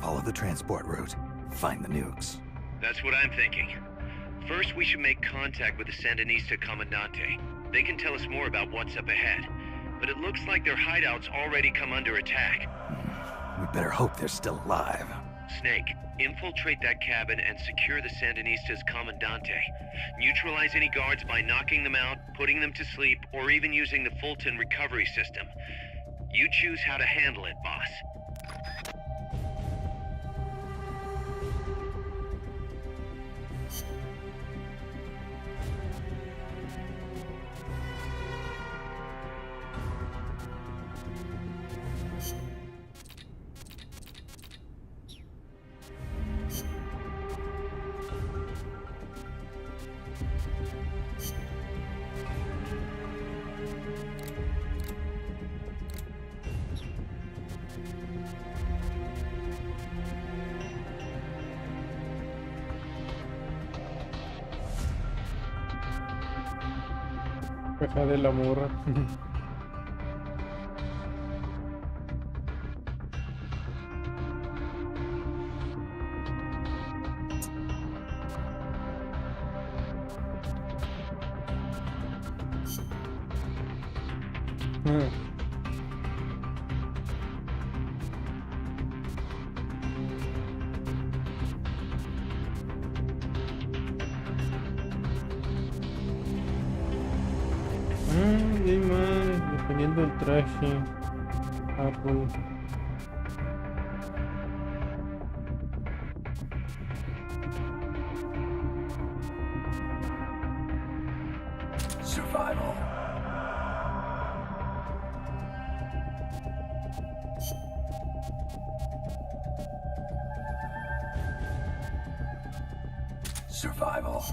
Follow the transport route. Find the nukes. That's what I'm thinking. First, we should make contact with the Sandinista Comandante. They can tell us more about what's up ahead. But it looks like their hideout's already come under attack. We better hope they're still alive. Snake, infiltrate that cabin and secure the Sandinista's Comandante. Neutralize any guards by knocking them out, putting them to sleep, or even using the Fulton recovery system. You choose how to handle it, boss. Caja de la morra. Y hay más, dependiendo del traje. Apple. Survival. Survival.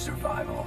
survival.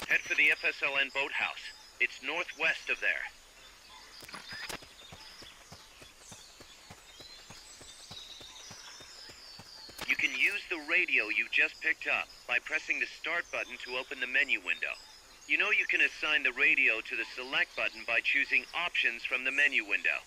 Head for the FSLN boathouse. It's northwest of there. You can use the radio you just picked up by pressing the start button to open the menu window. You know you can assign the radio to the select button by choosing options from the menu window.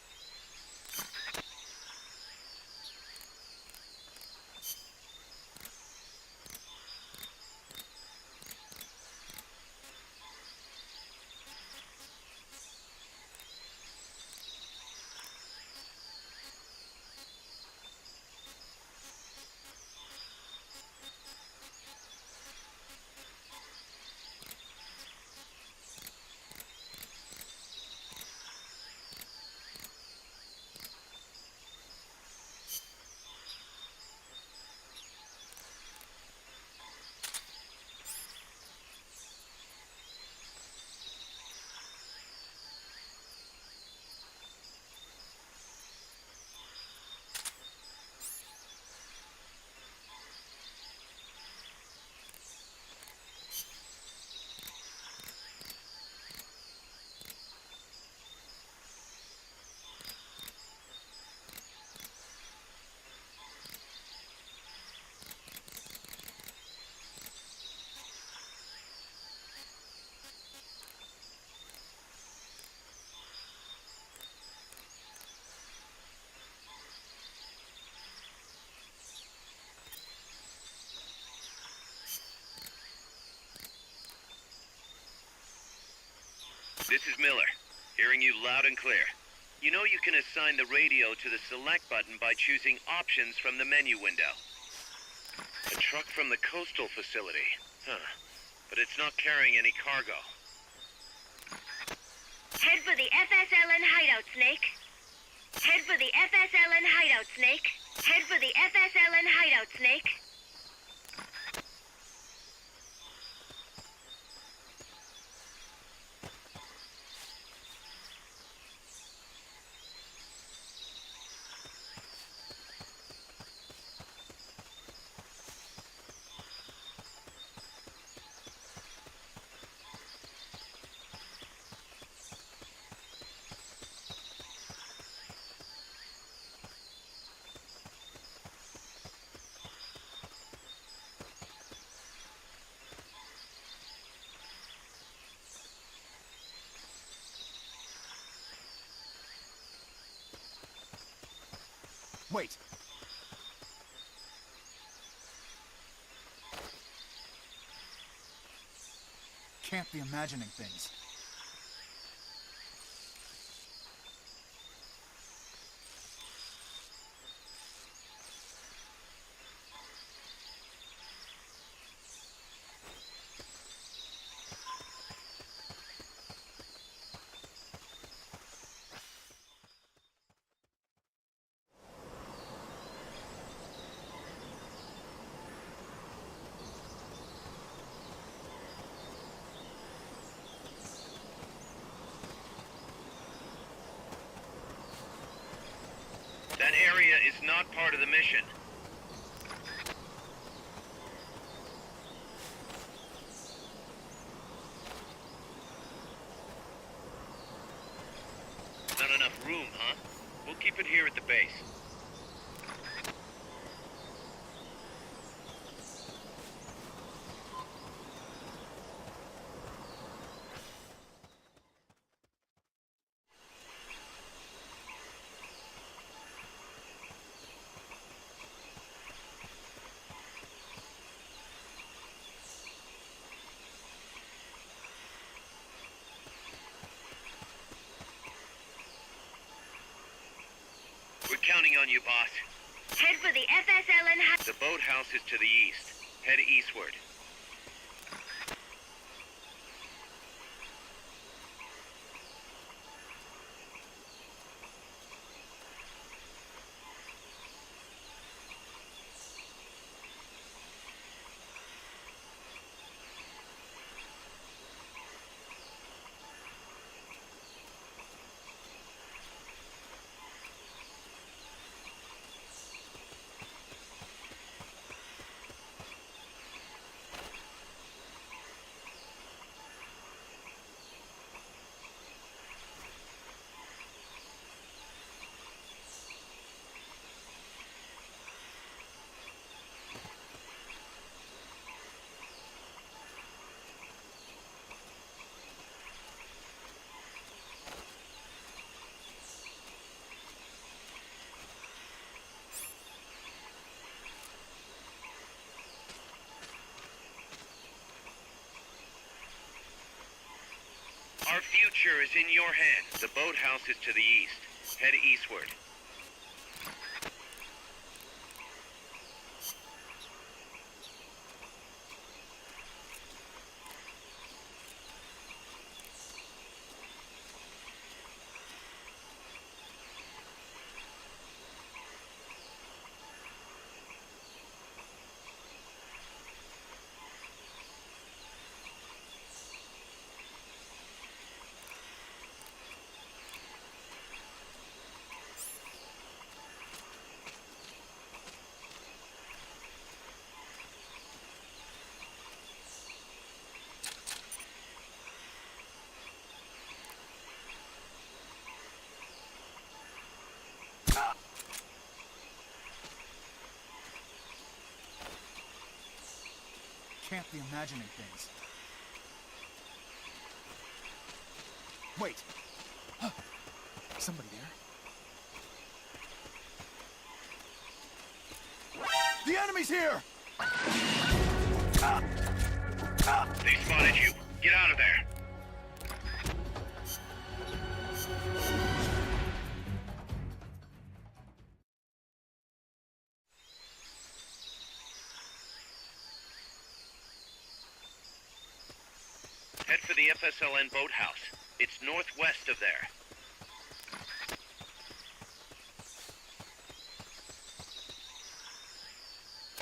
This is Miller, hearing you loud and clear. You know you can assign the radio to the select button by choosing options from the menu window. A truck from the coastal facility. Huh. But it's not carrying any cargo. Head for the FSLN hideout, Snake. Head for the FSLN hideout, Snake. Head for the FSLN hideout, Snake. Wait. Can't be imagining things. That area is not part of the mission. Not enough room, huh? We'll keep it here at the base. counting on you, boss. Head for the FSLN. The boathouse is to the east. Head eastward. Our future is in your hands. The boathouse is to the east. Head eastward. Can't be imagining things. Wait. Somebody there? The enemy's here! They spotted you. Get out of there. Head for the FSLN boathouse. It's northwest of there.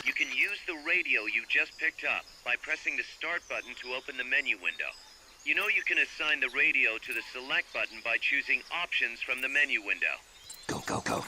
You can use the radio you just picked up by pressing the start button to open the menu window. You know you can assign the radio to the select button by choosing options from the menu window. Go, go, go.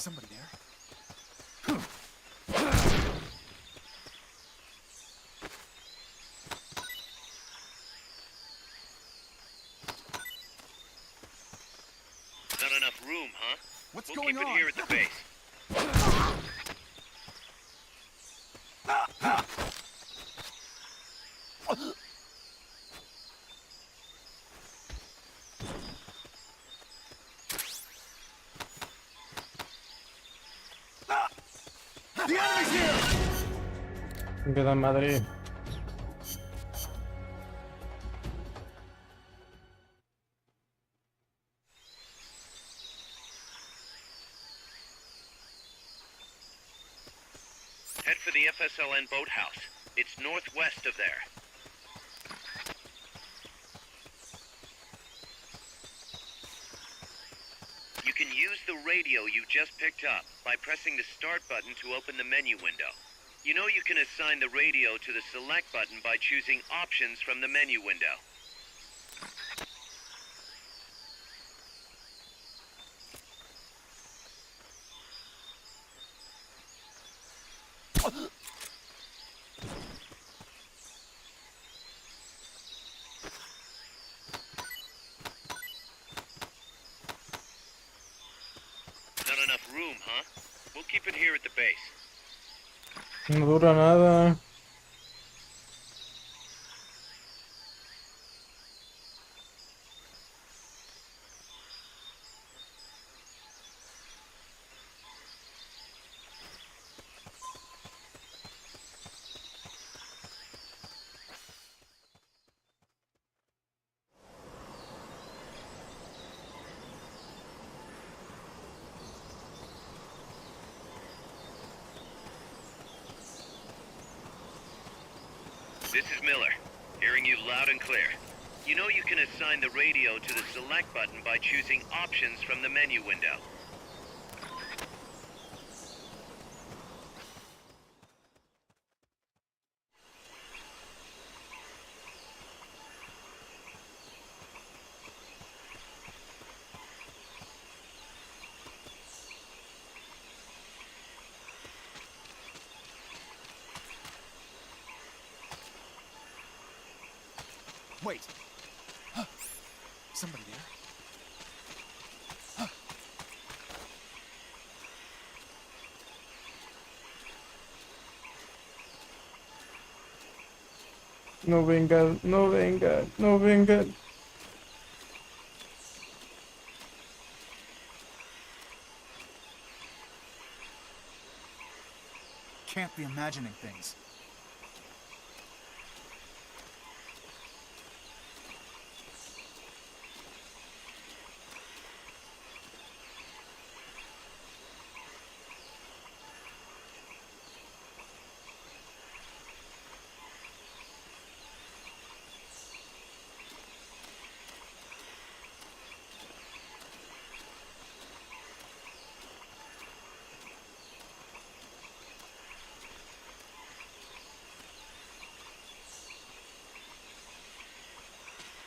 Somebody there? Not enough room, huh? What's we'll going keep on? it here at the base. The enemy's here! Chingada madre. Head for the FSLN boathouse. It's northwest of there. You can use the radio you just picked up by pressing the start button to open the menu window. You know you can assign the radio to the select button by choosing options from the menu window. keep it here at the base. No dura nada. This is Miller, hearing you loud and clear. You know you can assign the radio to the select button by choosing options from the menu window. Wait. Somebody there? No vengan, no vengan, no vengan. Can't be imagining things.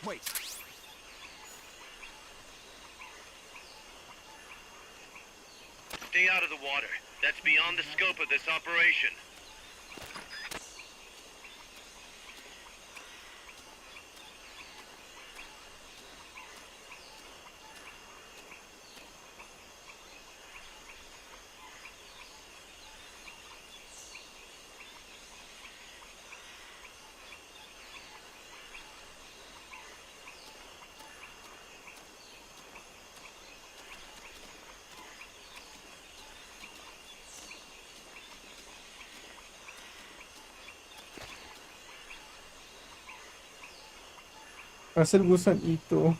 Wait. Stay out of the water. That's beyond the scope of this operation. Haz el gusanito.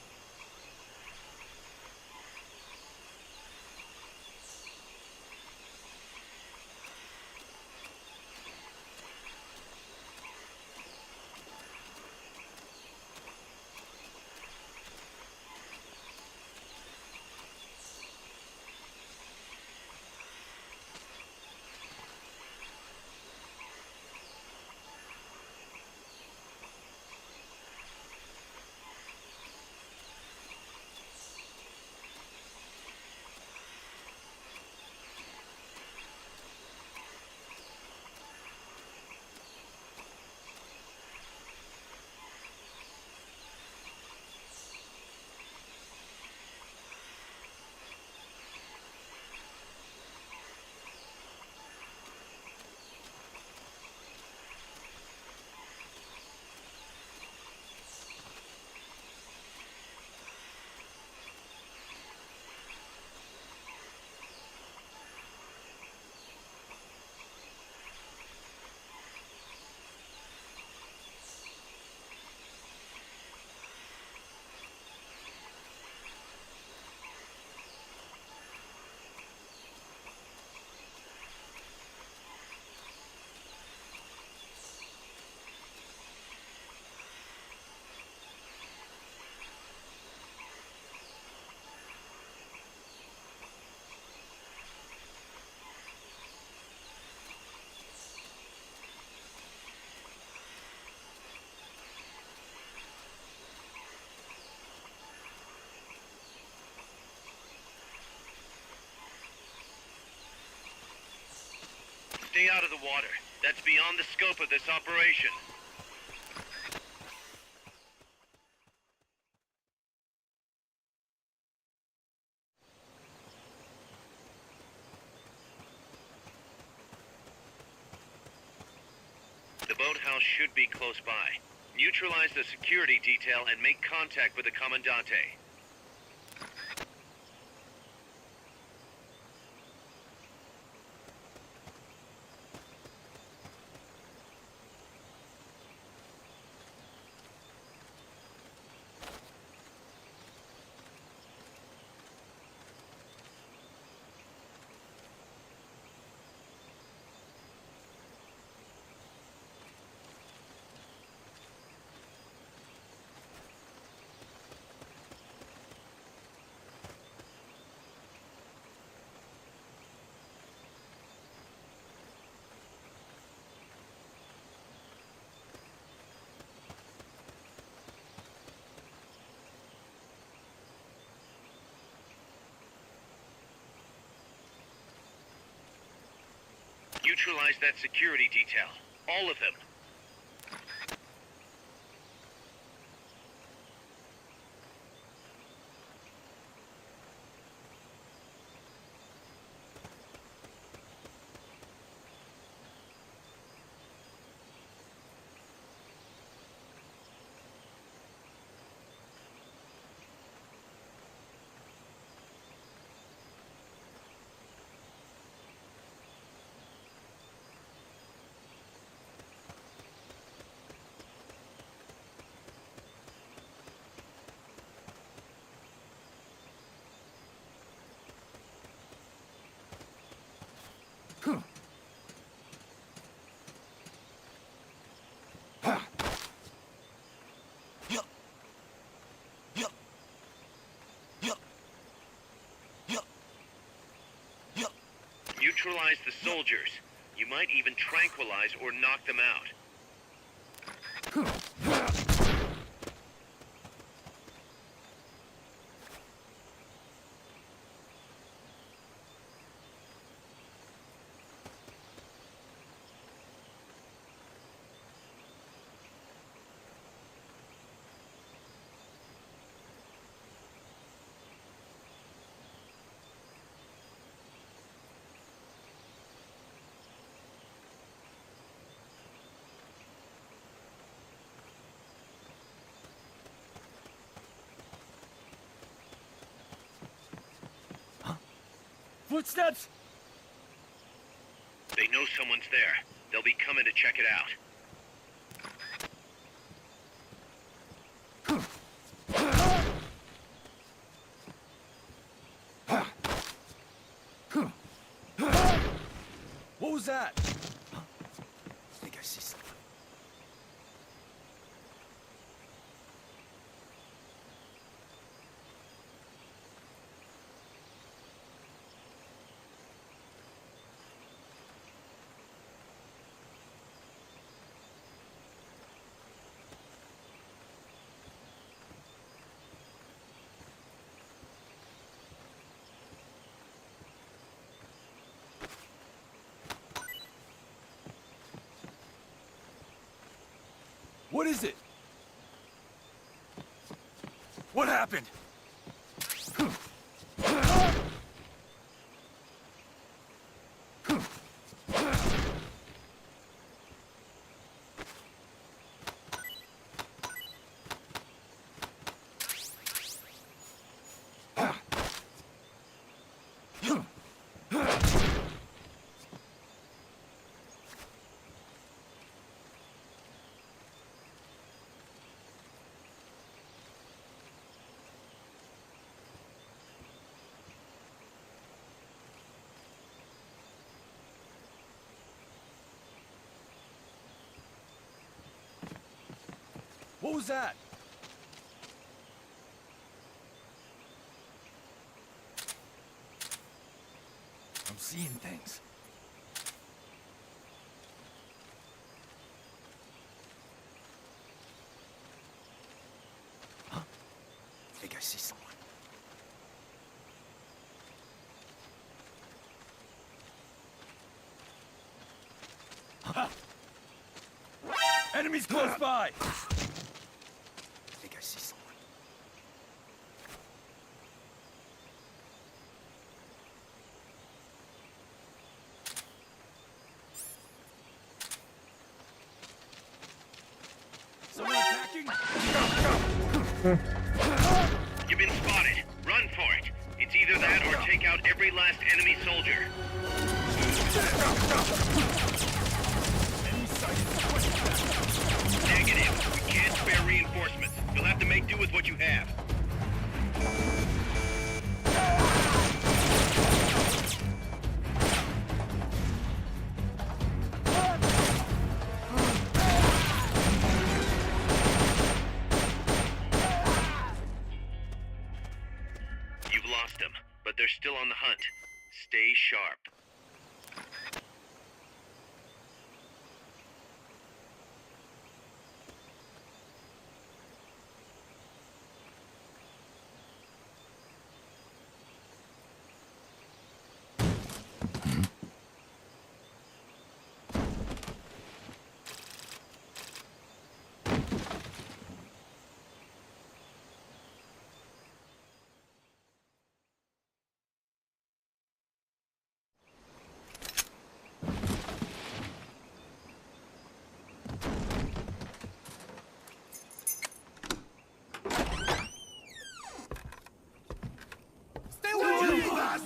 Stay out of the water. That's beyond the scope of this operation. house should be close by. Neutralize the security detail and make contact with the Commandante. Neutralize that security detail. All of them. Neutralize the soldiers. You might even tranquilize or knock them out. Footsteps? They know someone's there. They'll be coming to check it out. What was that? I think I see something. What is it? What happened? What was that? I'm seeing things. Huh? I think I see someone. Enemies close by! I think I see someone. You've been spotted. Run for it. It's either that or take out every last enemy soldier. Negative. We can't spare reinforcements. You'll have to make do with what you have. You've lost them, but they're still on the hunt. Stay sharp.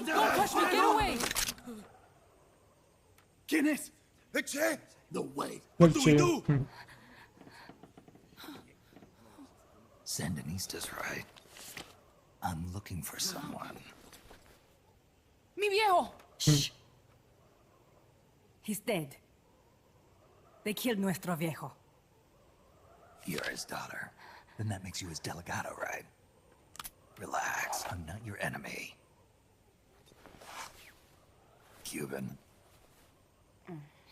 Don't touch me! Get away! ¿Quién es? Che? No way. What What do we do? Sandinistas, right? I'm looking for someone. Mi viejo! Shh. He's dead. They killed nuestro viejo. You're his daughter. Then that makes you his delegado, right? Relax, I'm not your enemy. Cuban.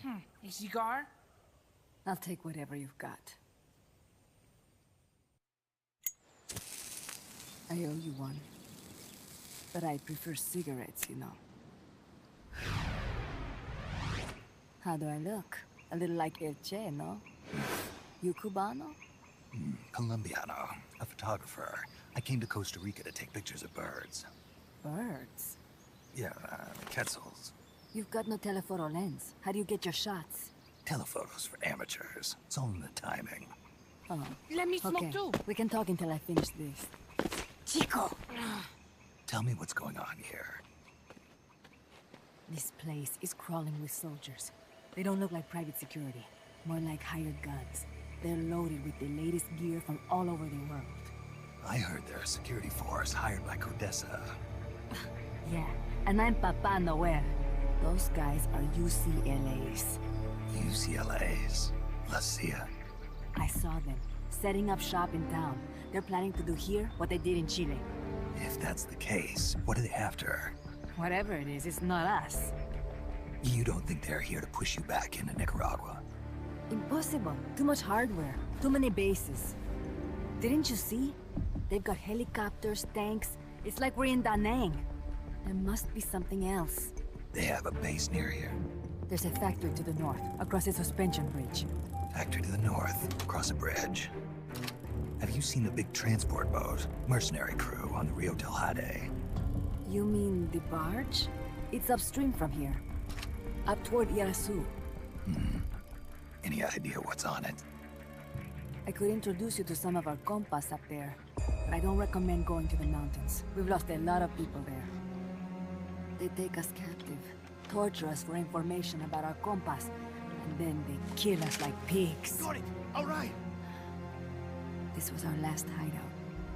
A cigar? I'll take whatever you've got. I owe you one. But I prefer cigarettes, you know. How do I look? A little like El Che, no? You Cubano? Colombiano, a photographer. I came to Costa Rica to take pictures of birds. Birds? Yeah, quetzals. You've got no telephoto lens. How do you get your shots? Telephotos for amateurs. It's all in the timing. Oh. Let me smoke Okay. too. We can talk until I finish this. Chico! Tell me what's going on here. This place is crawling with soldiers. They don't look like private security. More like hired guns. They're loaded with the latest gear from all over the world. I heard they're a security force hired by Codesa. Yeah, and I'm Papa Noel. Those guys are UCLA's. UCLA's. La CIA. I saw them, setting up shop in town. They're planning to do here what they did in Chile. If that's the case, what are they after? Whatever it is, it's not us. You don't think they're here to push you back into Nicaragua? Impossible. Too much hardware. Too many bases. Didn't you see? They've got helicopters, tanks. It's like we're in Da Nang. There must be something else. They have a base near here. There's a factory to the north, across a suspension bridge. Factory to the north, across a bridge. Have you seen the big transport boat? Mercenary crew on the Rio del Jade. You mean the barge? It's upstream from here. Up toward Irasu. Any idea what's on it? I could introduce you to some of our compas up there, but I don't recommend going to the mountains. We've lost a lot of people there. They take us captive, torture us for information about our compas, and then they kill us like pigs. Got it. All right. This was our last hideout,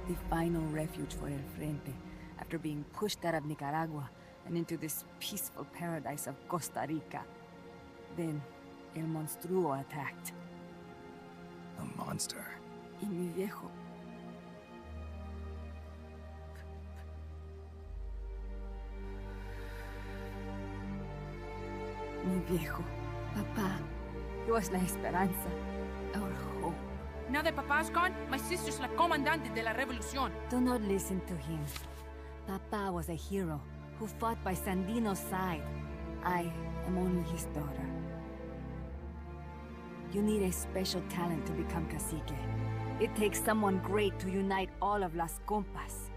the final refuge for El Frente, after being pushed out of Nicaragua and into this peaceful paradise of Costa Rica. Then, El Monstruo attacked. A monster. Y mi viejo. Mi viejo. Papá. He was la esperanza. Our hope. Now that Papa's gone, my sister's la comandante de la revolución. Do not listen to him. Papa was a hero who fought by Sandino's side. I am only his daughter. You need a special talent to become cacique. It takes someone great to unite all of Las Compas.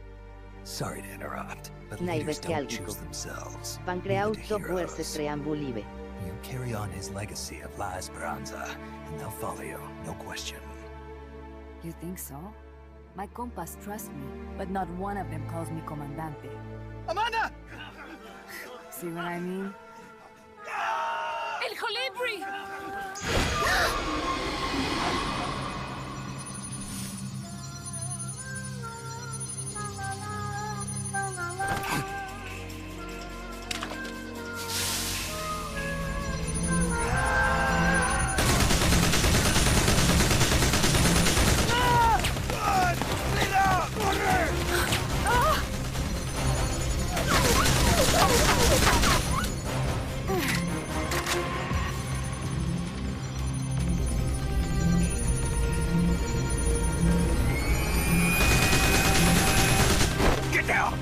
Sorry to interrupt, but Naive leaders don't Kelgico. choose themselves. Pancreauto Leave it to puerse heroes. preambulive. You carry on his legacy of La Esperanza, and they'll follow you, no question. You think so? My compas trust me, but not one of them calls me Comandante. Amanda! See what I mean? El Colibri! Get down!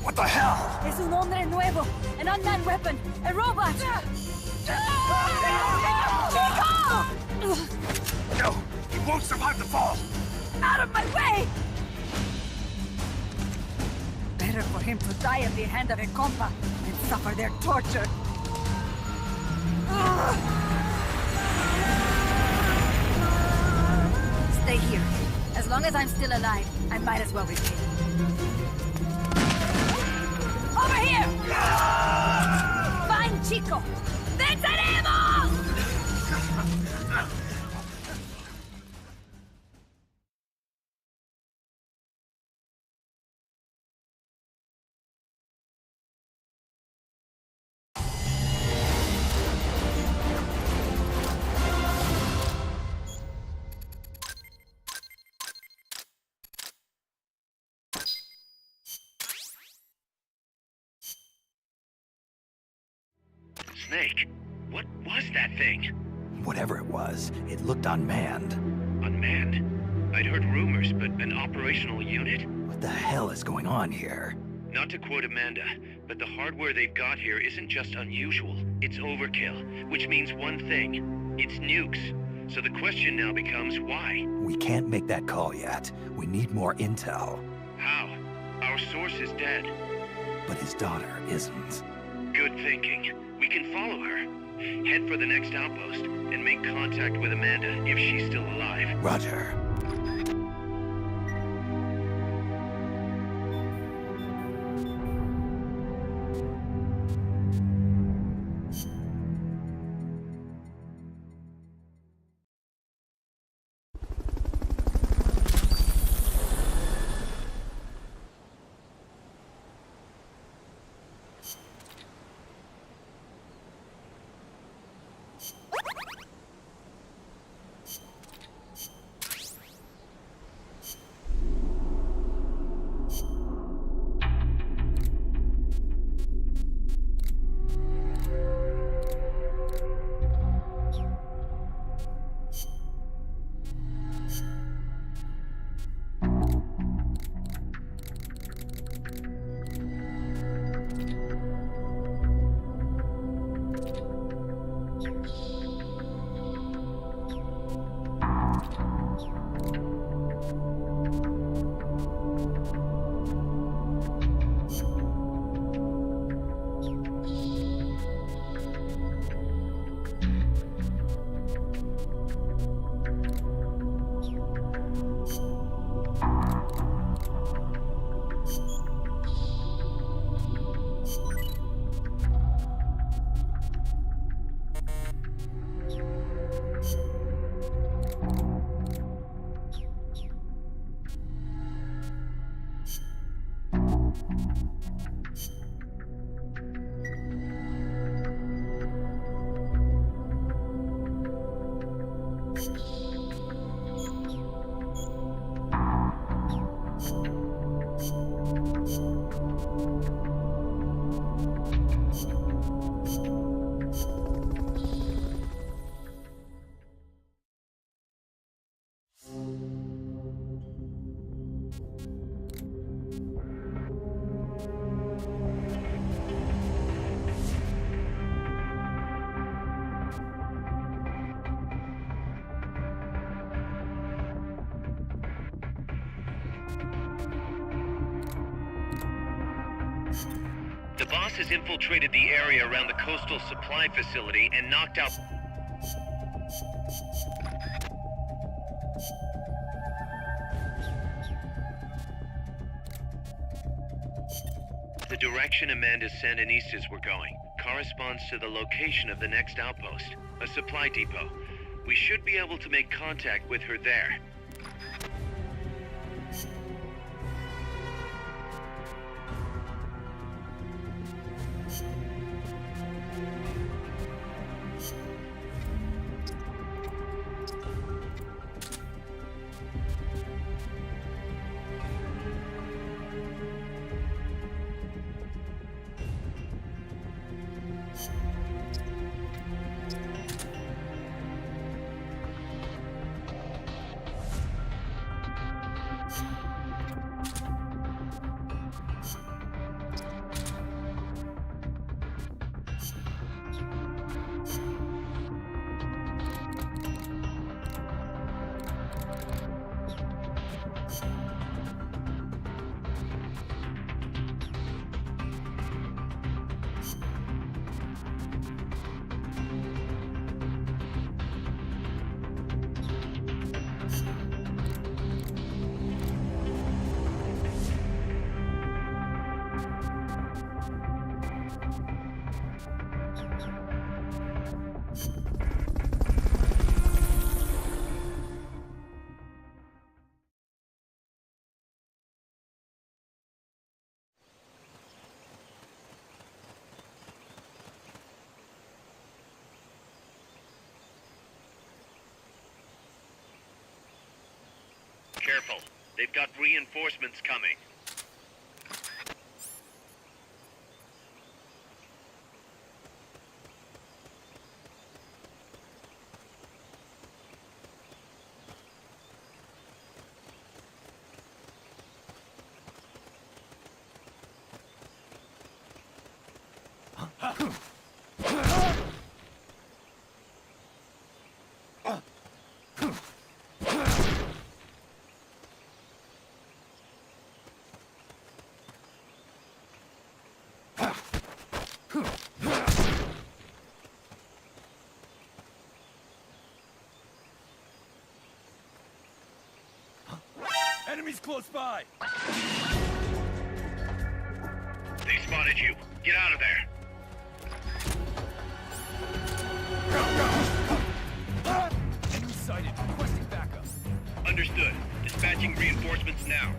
What the hell? Es un hombre nuevo, an unmanned weapon, a robot! No! He won't survive the fall! Out of my way! Better for him to die at the hand of a compa than suffer their torture. Stay here. As long as I'm still alive, I might as well repay. Over here! Fine, Chico! ¡Venceremos! Snake, what was that thing? Whatever it was, it looked unmanned. Unmanned? I'd heard rumors, but an operational unit? What the hell is going on here? Not to quote Amanda, but the hardware they've got here isn't just unusual, it's overkill, which means one thing. It's nukes. So the question now becomes why? We can't make that call yet. We need more intel. How? Our source is dead. But his daughter isn't. Good thinking. We can follow her. Head for the next outpost, and make contact with Amanda if she's still alive. Roger. The boss has infiltrated the area around the coastal supply facility and knocked out... The direction Amanda's Sandinistas were going corresponds to the location of the next outpost, a supply depot. We should be able to make contact with her there. Careful. They've got reinforcements coming. Enemies close by! They spotted you. Get out of there. Enemy sighted. Requesting backup. Understood. Dispatching reinforcements now.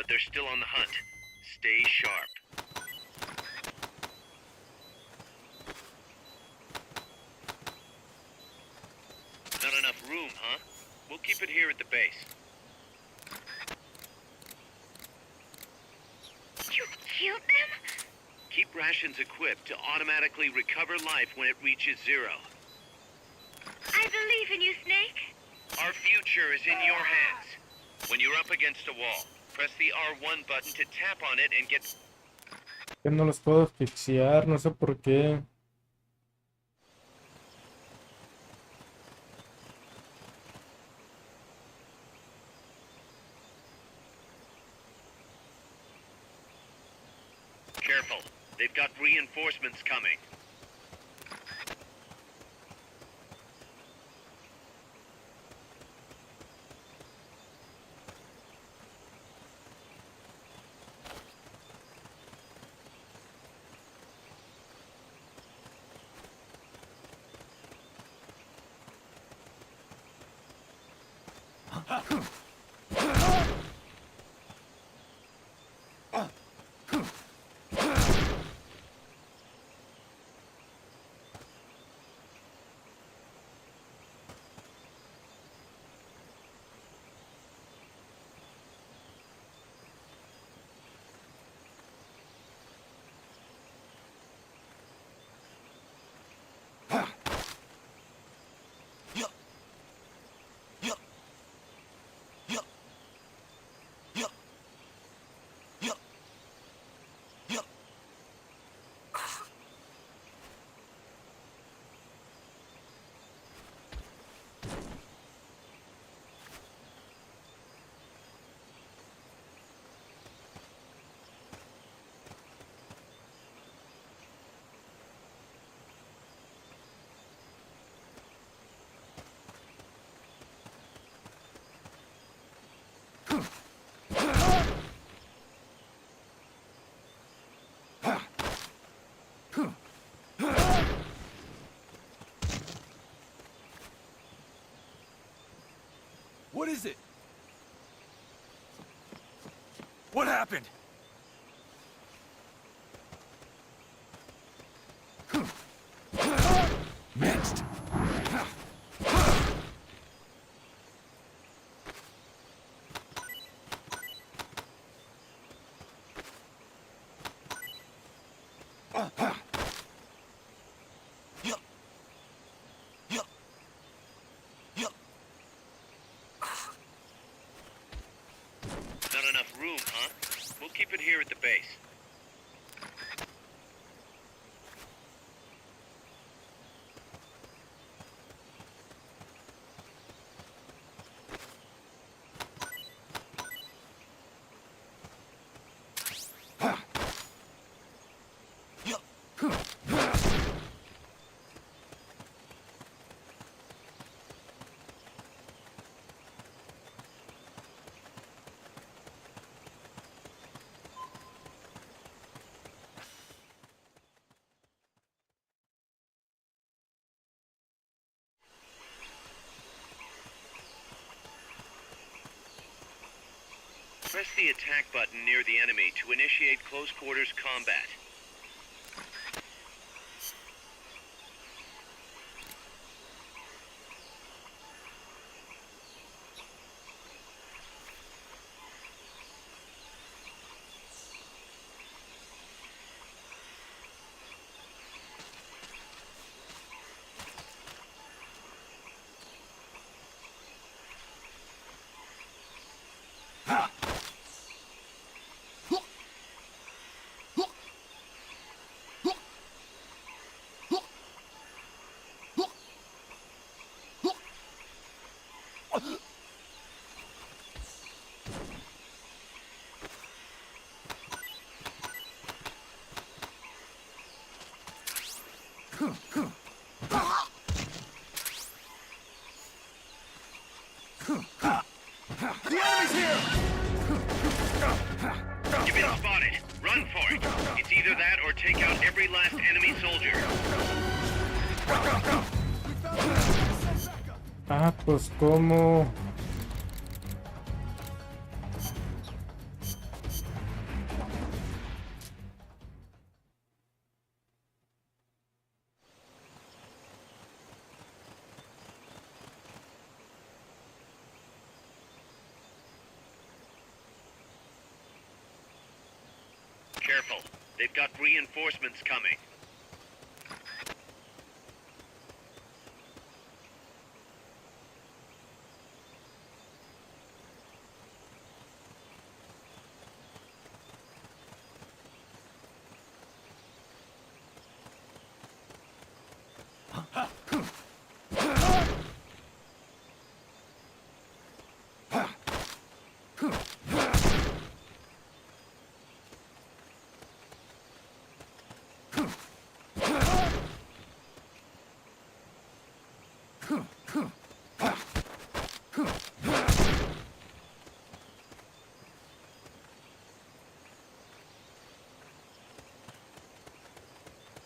They're still on the hunt. Stay sharp. Not enough room, huh? We'll keep it here at the base. You killed them? Keep rations equipped to automatically recover life when it reaches zero. I believe in you, Snake. Our future is in your hands. When you're up against a wall, press the R1 button to tap on it and get... Que no los puedo asfixiar, no sé por qué. Careful. They've got reinforcements coming. What is it? What happened? Next. Not enough room, huh? We'll keep it here at the base. Press the attack button near the enemy to initiate close quarters combat. The enemy's here! You've been spotted. Run for it. It's either that or take out every last enemy soldier. Ah, pues cómo. Careful. They've got reinforcements coming.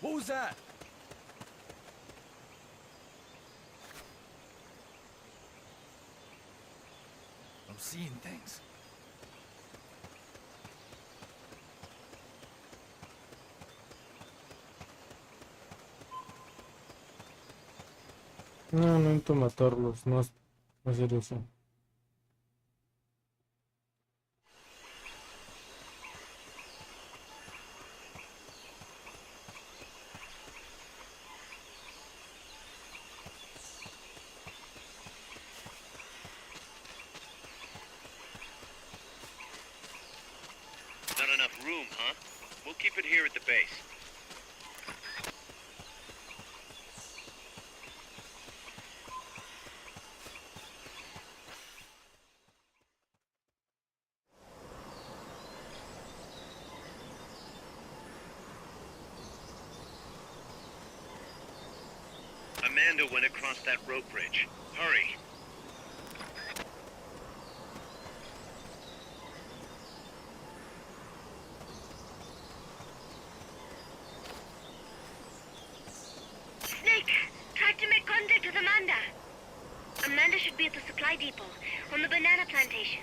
What was that? seeing things. No, no intento matarlos, no hacer eso. Not enough room, huh? We'll keep it here at the base. Amanda went across that rope bridge. Hurry. Snake, try to make contact with Amanda. Amanda should be at the supply depot on the banana plantation.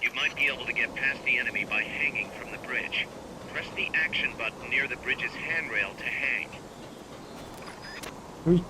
You might be able to get past the enemy by hanging from the bridge. Press the action button near the bridge's handrail to hang. Uy.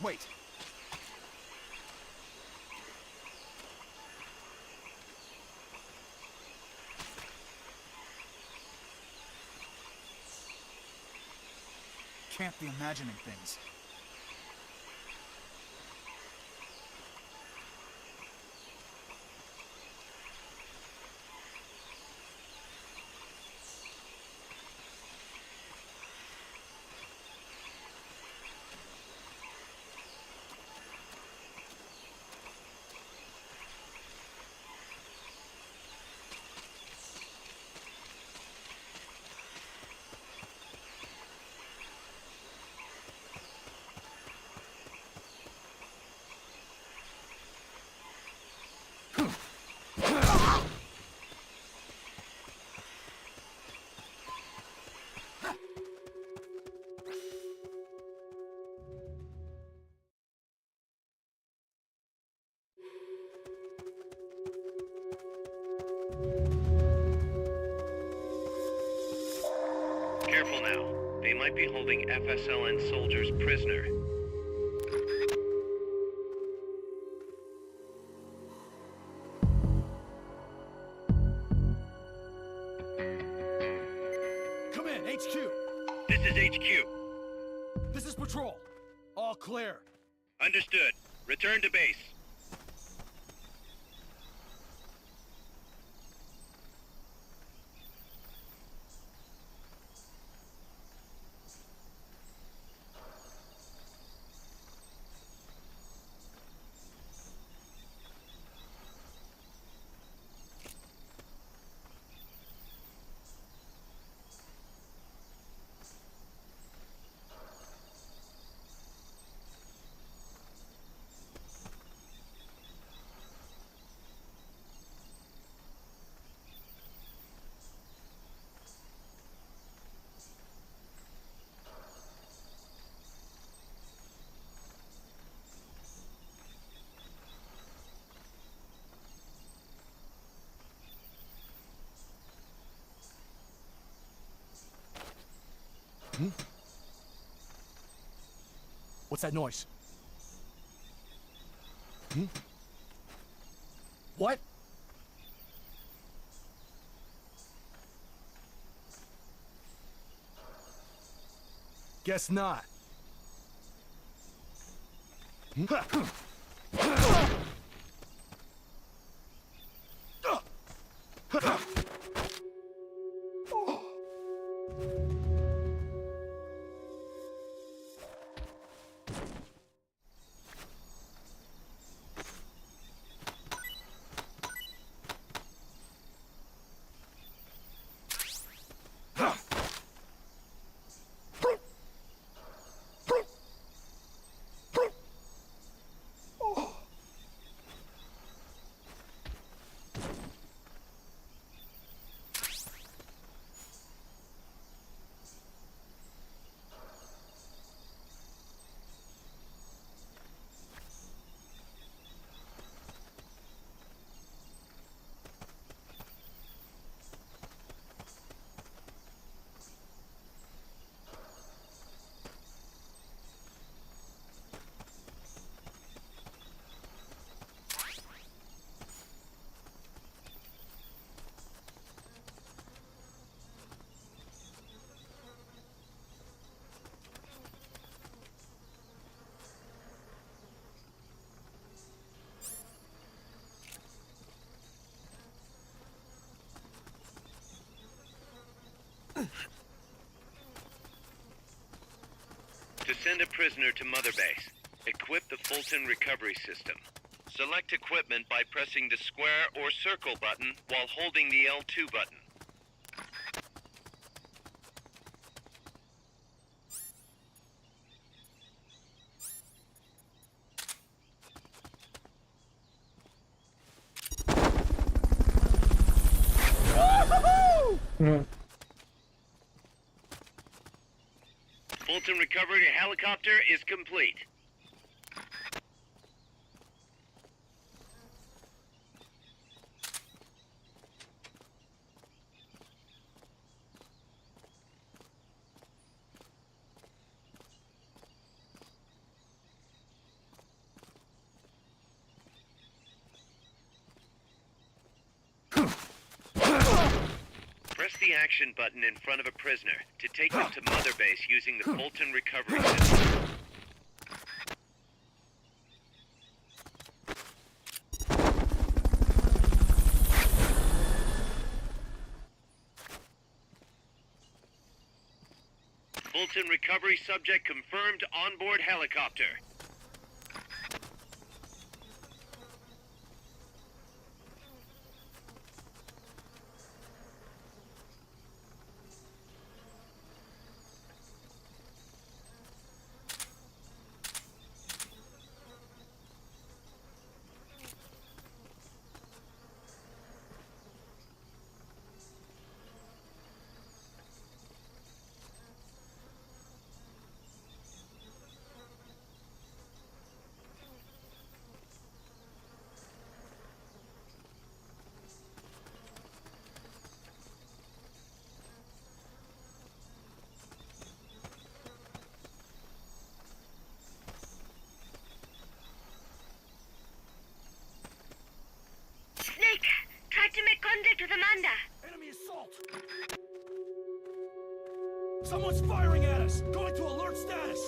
Wait. Can't be imagining things. Careful now. They might be holding FSLN soldiers prisoner. Come in, HQ. This is HQ. This is Patrol. All clear. Understood. Return to base. What's that noise? What? Guess not. To send a prisoner to Mother Base, equip the Fulton recovery system. Select equipment by pressing the square or circle button while holding the L2 button. Fulton recovery helicopter is complete. Press the action button in front of a prisoner to take them to Mother Base using the Fulton recovery system. Fulton recovery subject confirmed onboard helicopter. Snake, try to make contact with Amanda. Enemy assault! Someone's firing at us! Going to alert status!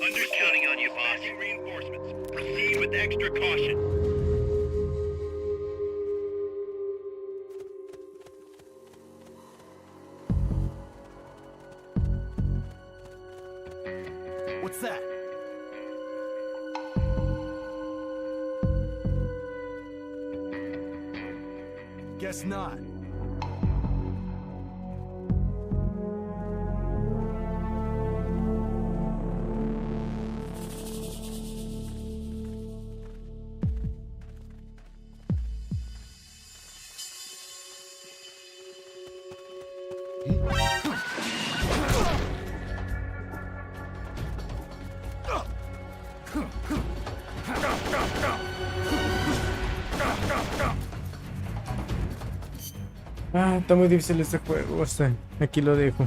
Under's counting on you, boss. Reinforcements. Proceed with extra caution. What's that? Guess not. Ah, está muy difícil este juego. Hasta aquí lo dejo.